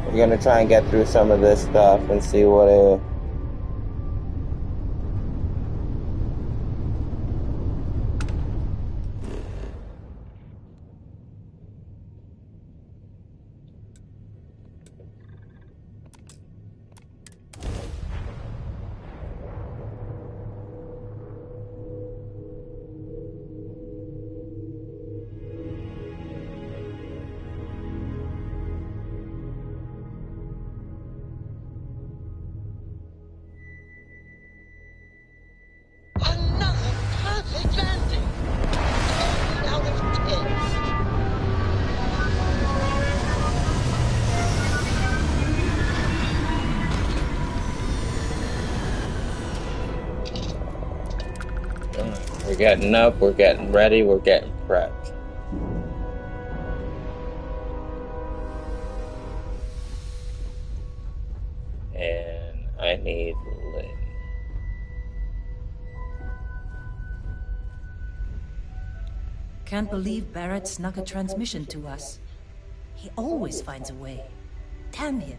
We're gonna try and get through some of this stuff and see what it... Perfect landing. 10 out of 10. We're getting up, we're getting ready, we're getting prepped. And I need Lynn. Can't believe Barrett snuck a transmission to us. He always finds a way. Damn him.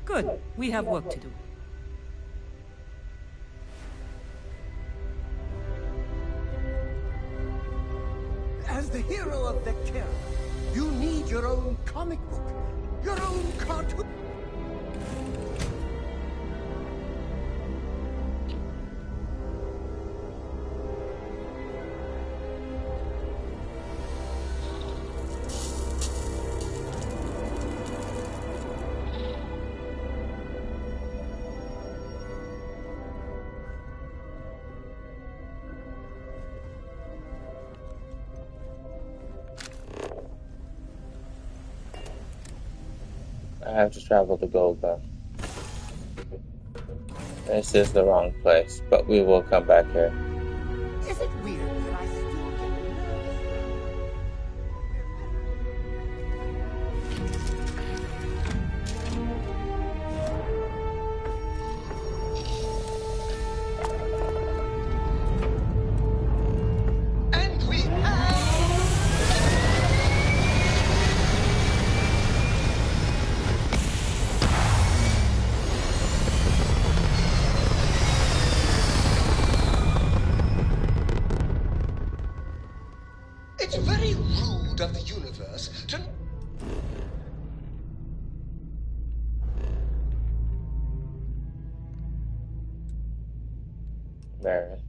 Good, we have work to do. As the hero of Vectera, you need your own comic book, your own cartoon. I have to travel to Golga. This is the wrong place, but we will come back here. Is it weird that I still get It's very rude of the universe to... Barrett.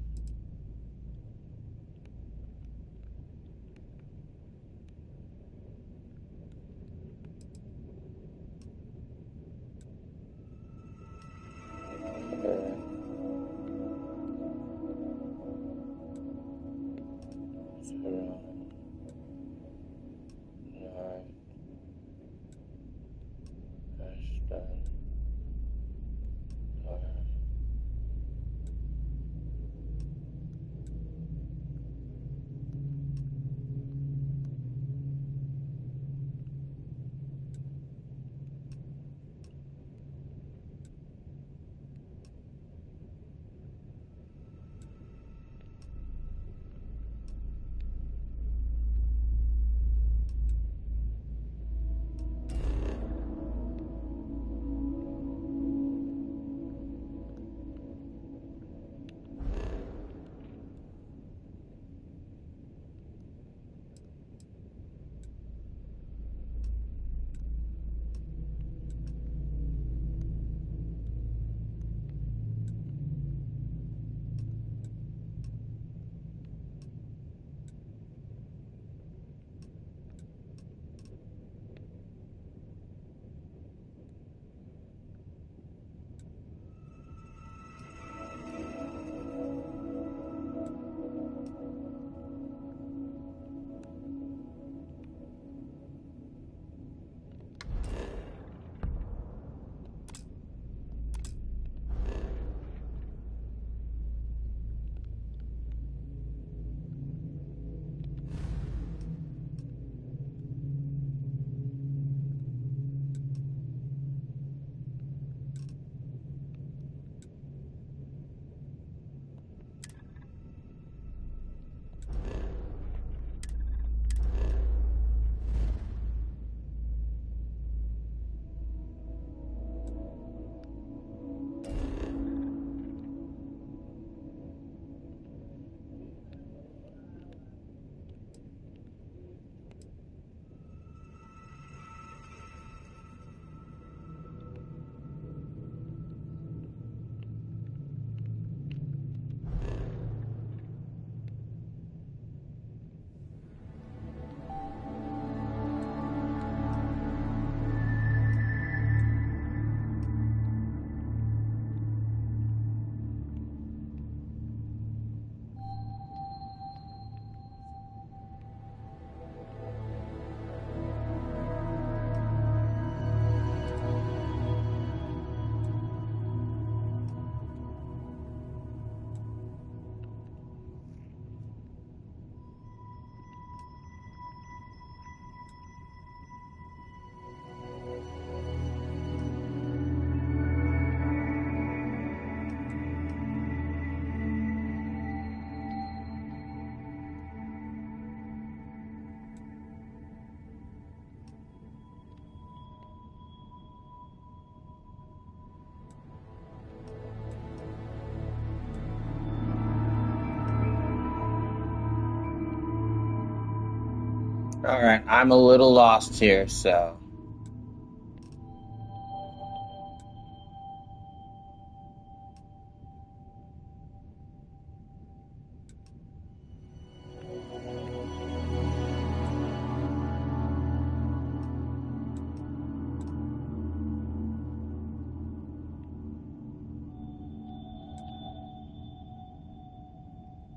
Alright, I'm a little lost here, so...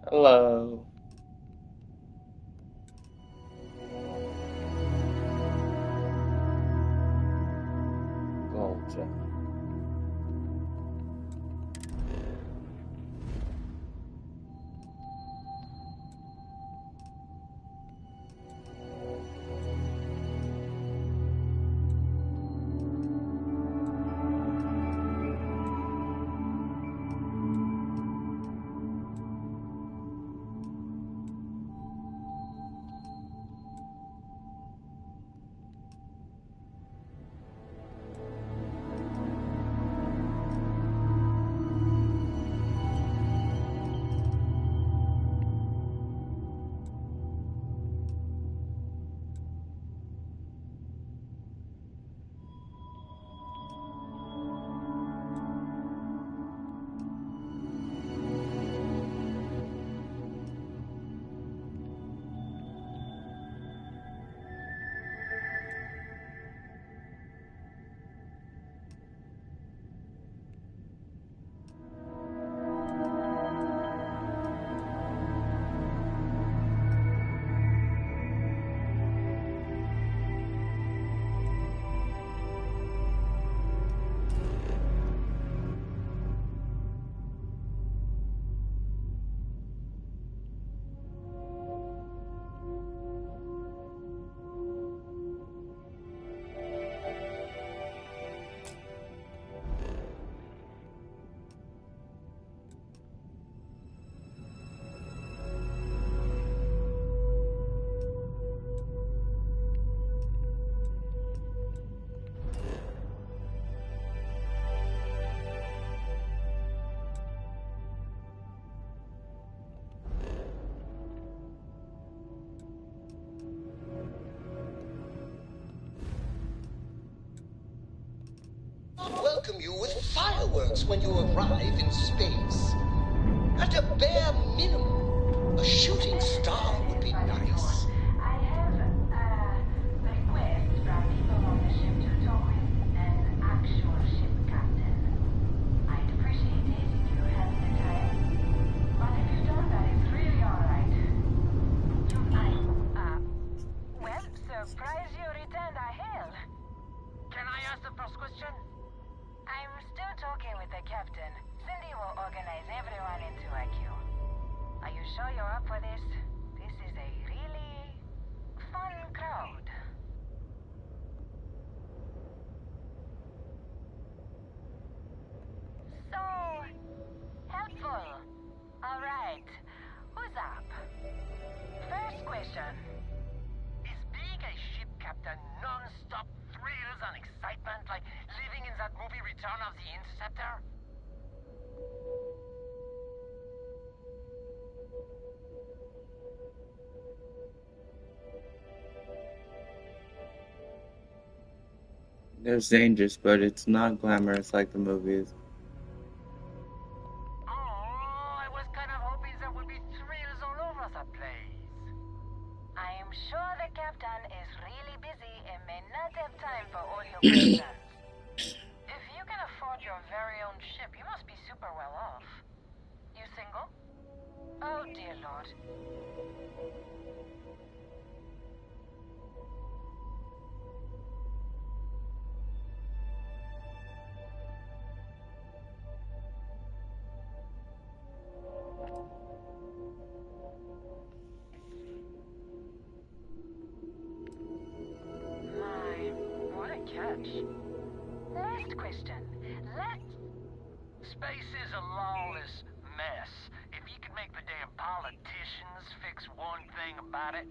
Hello. Gotcha. Welcome you with fireworks when you arrive in space. At a bare minimum, a shooting star would be nice. Well, surprise you returned a hail. Can I ask the first question? I'm still talking with the captain. Cindy will organize everyone into a queue. Are you sure you're up for this? This is a really fun crowd. So helpful. All right. Who's up? First question. Is being a ship captain non-stop thrills and excitement like living in that movie Return of the Interceptor? There's dangers, but it's not glamorous like the movies. I was kind of hoping there would be thrills all over the place. I am sure the captain is really busy and may not have time for all your questions. If you can afford your very own ship, you must be super well off. You single? Oh, dear Lord. My, what a catch. Last question. Space is a lawless mess. If you could make the damn politicians fix one thing about it,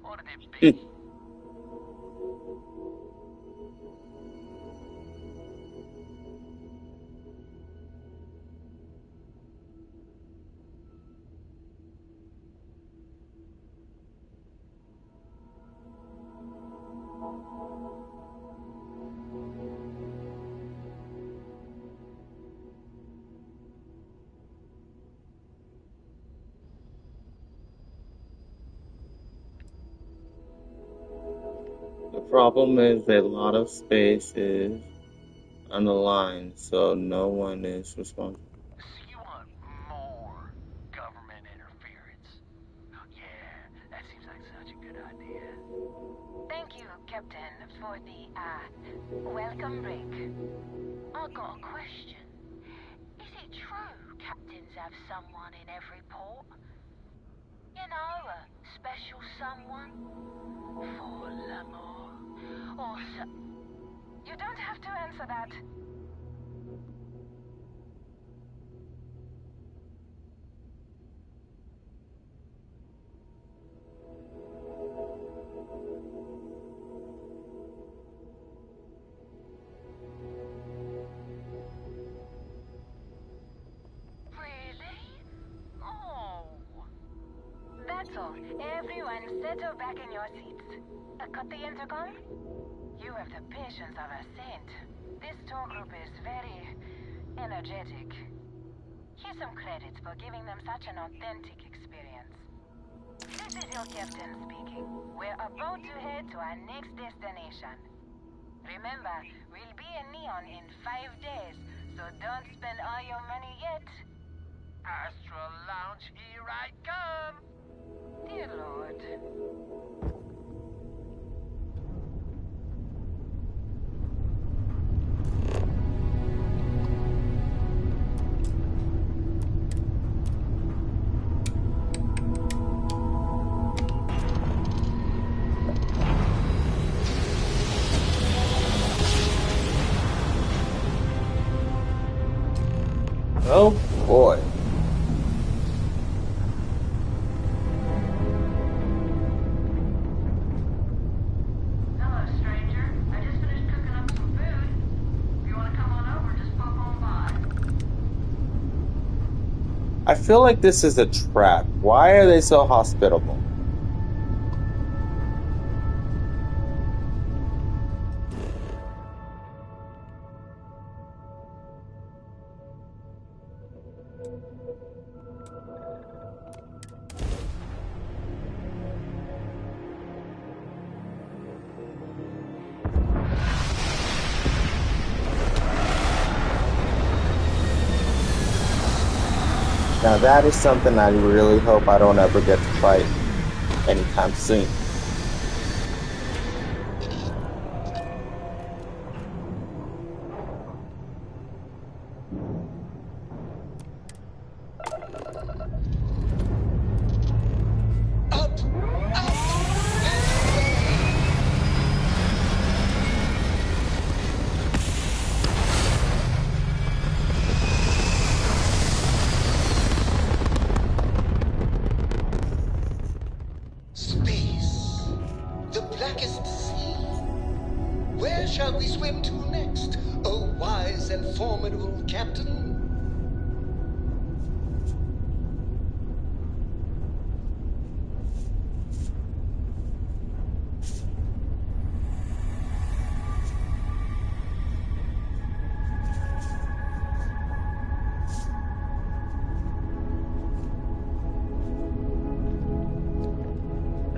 what'd it be? problem is a lot of space is on the line, so no one is responsible. You want more government interference? Yeah, that seems like such a good idea. Thank you, Captain, for the, welcome break. I got a question. Is it true captains have someone in every port? You know, a special someone? For l'amour? Or so... You don't have to answer that. That's all. Everyone settle back in your seats. Cut the intercom? You have the patience of a saint. This tour group is very energetic. Here's some credits for giving them such an authentic experience. This is your captain speaking. We're about to head to our next destination. Remember, we'll be in Neon in 5 days, so don't spend all your money yet. Astral Lounge, here I come! Dear Lord. Oh boy. Hello, stranger. I just finished cooking up some food. If you want to come on over, just pop on by. I feel like this is a trap. Why are they so hospitable? Now that is something I really hope I don't ever get to fight anytime soon. Space. The blackest sea. Where shall we swim to next, O wise and formidable captain?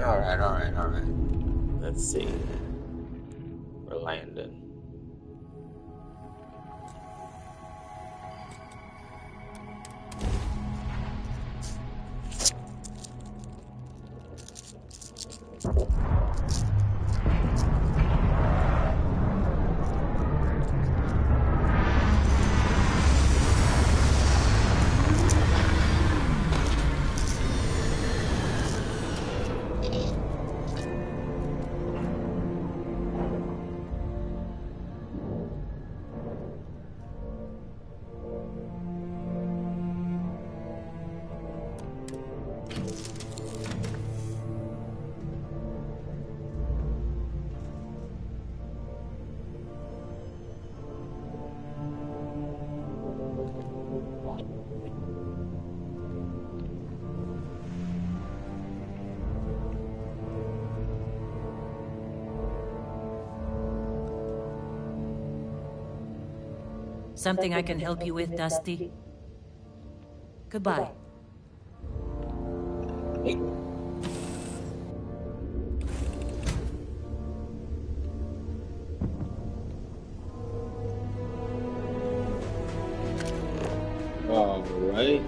Alright. Let's see. We're landing. Something I can help you with, Dusty? Goodbye. right?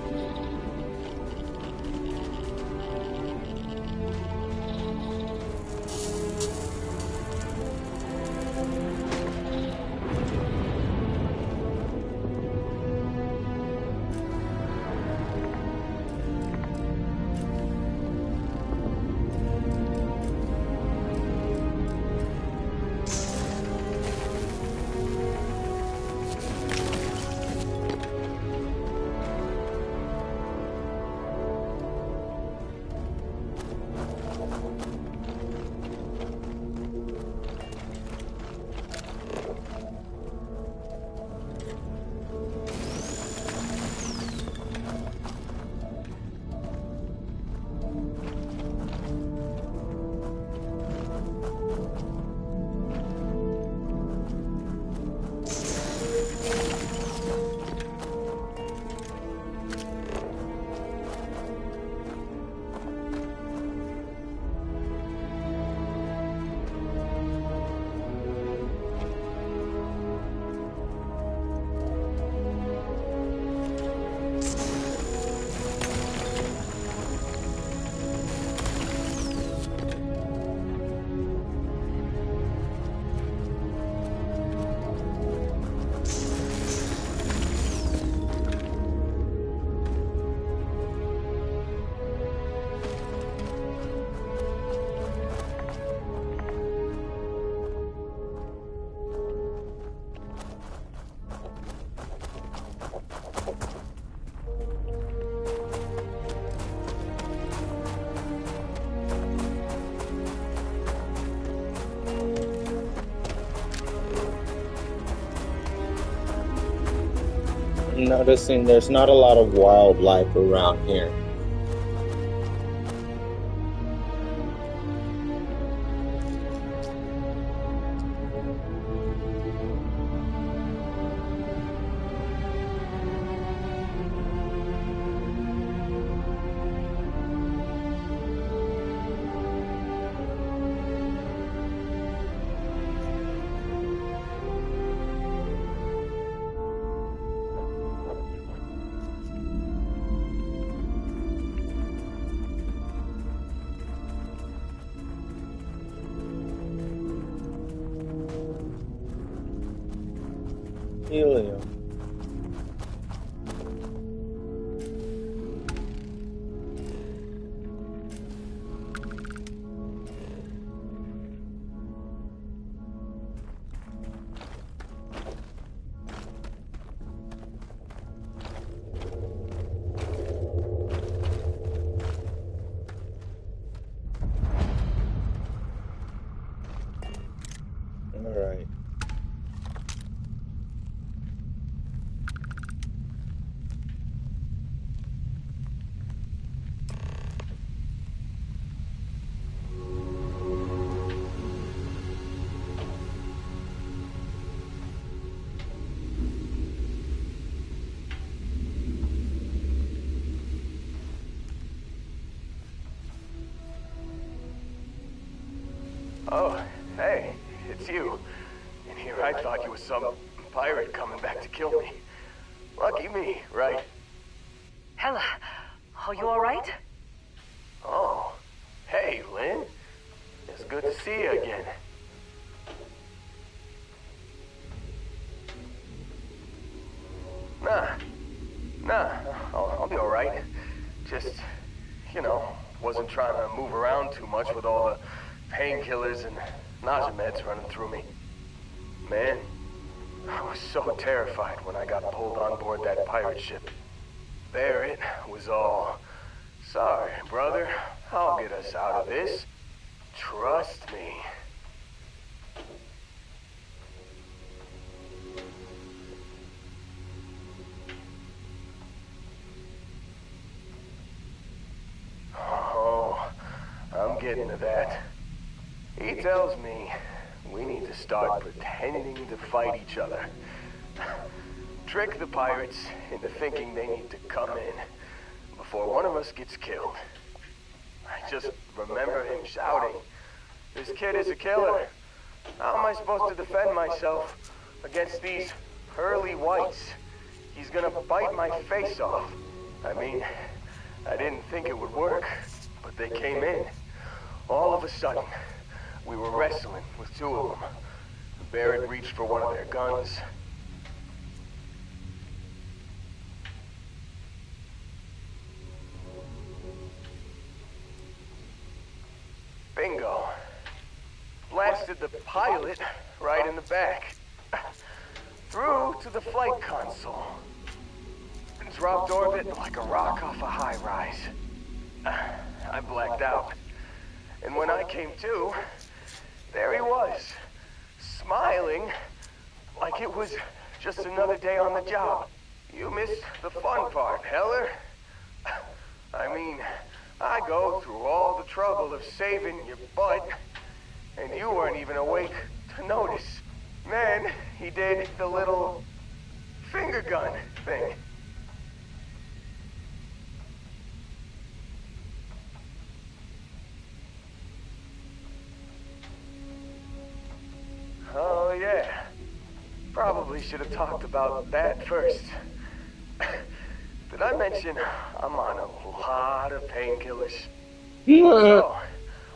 Noticing there's not a lot of wildlife around here. Helium. All right. Oh, hey, it's you. And here I thought you was some pirate coming back to kill me. Lucky me, right? Hella, are you alright? Oh, hey, Lynn. It's good to see you again. Nah, I'll be alright. Just, you know, wasn't trying to move around too much with all the painkillers and nausea meds running through me. Man, I was so terrified when I got pulled on board that pirate ship. There it was all. Sorry, brother. I'll get us out of this. Trust me. Oh, I'm getting to that. He tells me we need to start pretending to fight each other. Trick the pirates into thinking they need to come in before one of us gets killed. I just remember him shouting, "This kid is a killer. How am I supposed to defend myself against these pearly whites? He's gonna bite my face off." I mean, I didn't think it would work, but they came in. All of a sudden, we were wrestling with two of them. Barrett reached for one of their guns. Bingo. Blasted the pilot right in the back. Through to the flight console. Dropped orbit like a rock off a high-rise. I blacked out. And when I came to, there he was, smiling like it was just another day on the job. You missed the fun part, Heller. I mean, I go through all the trouble of saving your butt, and you weren't even awake to notice. Then he did the little finger gun thing. Oh, yeah. Probably should have talked about that first. Did I mention I'm on a lot of painkillers? So,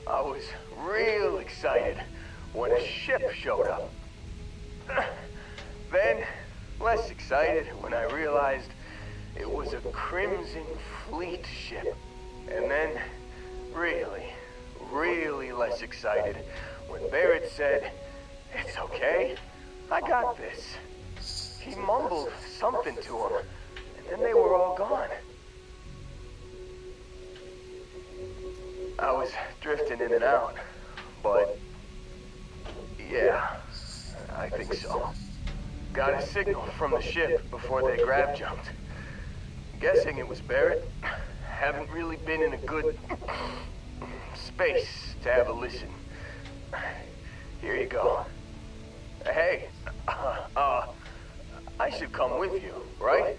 I was real excited when a ship showed up. Then, less excited when I realized it was a Crimson Fleet ship. And then, really less excited when Barrett said, "It's okay, I got this." He mumbled something to him, and then they were all gone. I was drifting in and out, but yeah, I think so. Got a signal from the ship before they grab jumped. Guessing it was Barrett. Haven't really been in a good space to have a listen. Here you go. Hey, I should come with you, right?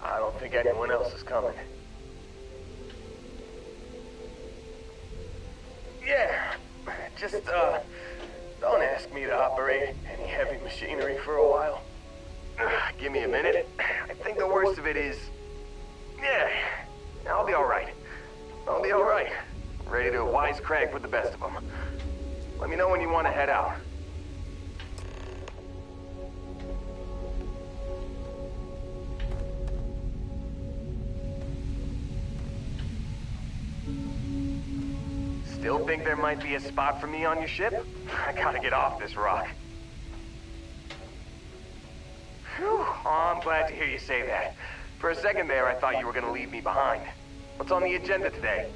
I don't think anyone else is coming. Yeah, just, don't ask me to operate any heavy machinery for a while. Give me a minute. I think the worst of it is... Yeah, I'll be alright. I'll be alright. Ready to wisecrack with the best of them. Let me know when you want to head out. Still think there might be a spot for me on your ship? I gotta get off this rock. Whew, oh, I'm glad to hear you say that. For a second there, I thought you were gonna leave me behind. What's on the agenda today?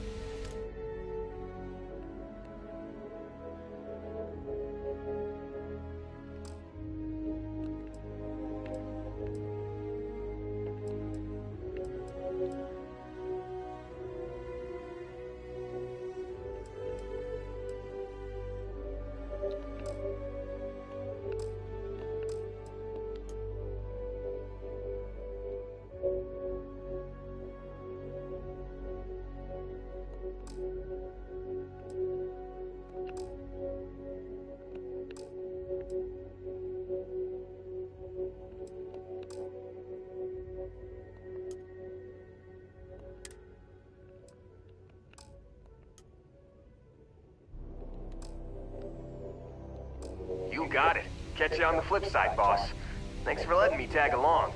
You got it. Catch you on the flip side, boss. Thanks for letting me tag along.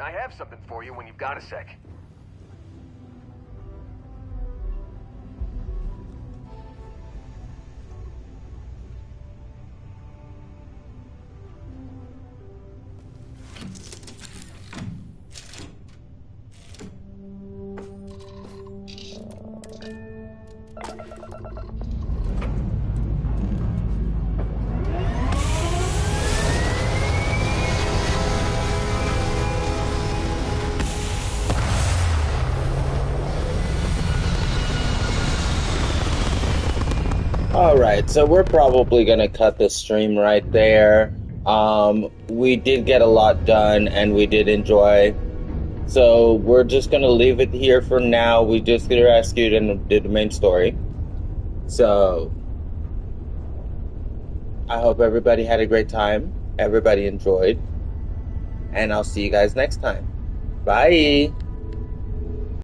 I have something for you when you've got a sec. Alright, so we're probably gonna cut the stream right there. We did get a lot done and we did enjoy. So we're just gonna leave it here for now. We just rescued and did the main story. So I hope everybody had a great time. Everybody enjoyed. And I'll see you guys next time. Bye!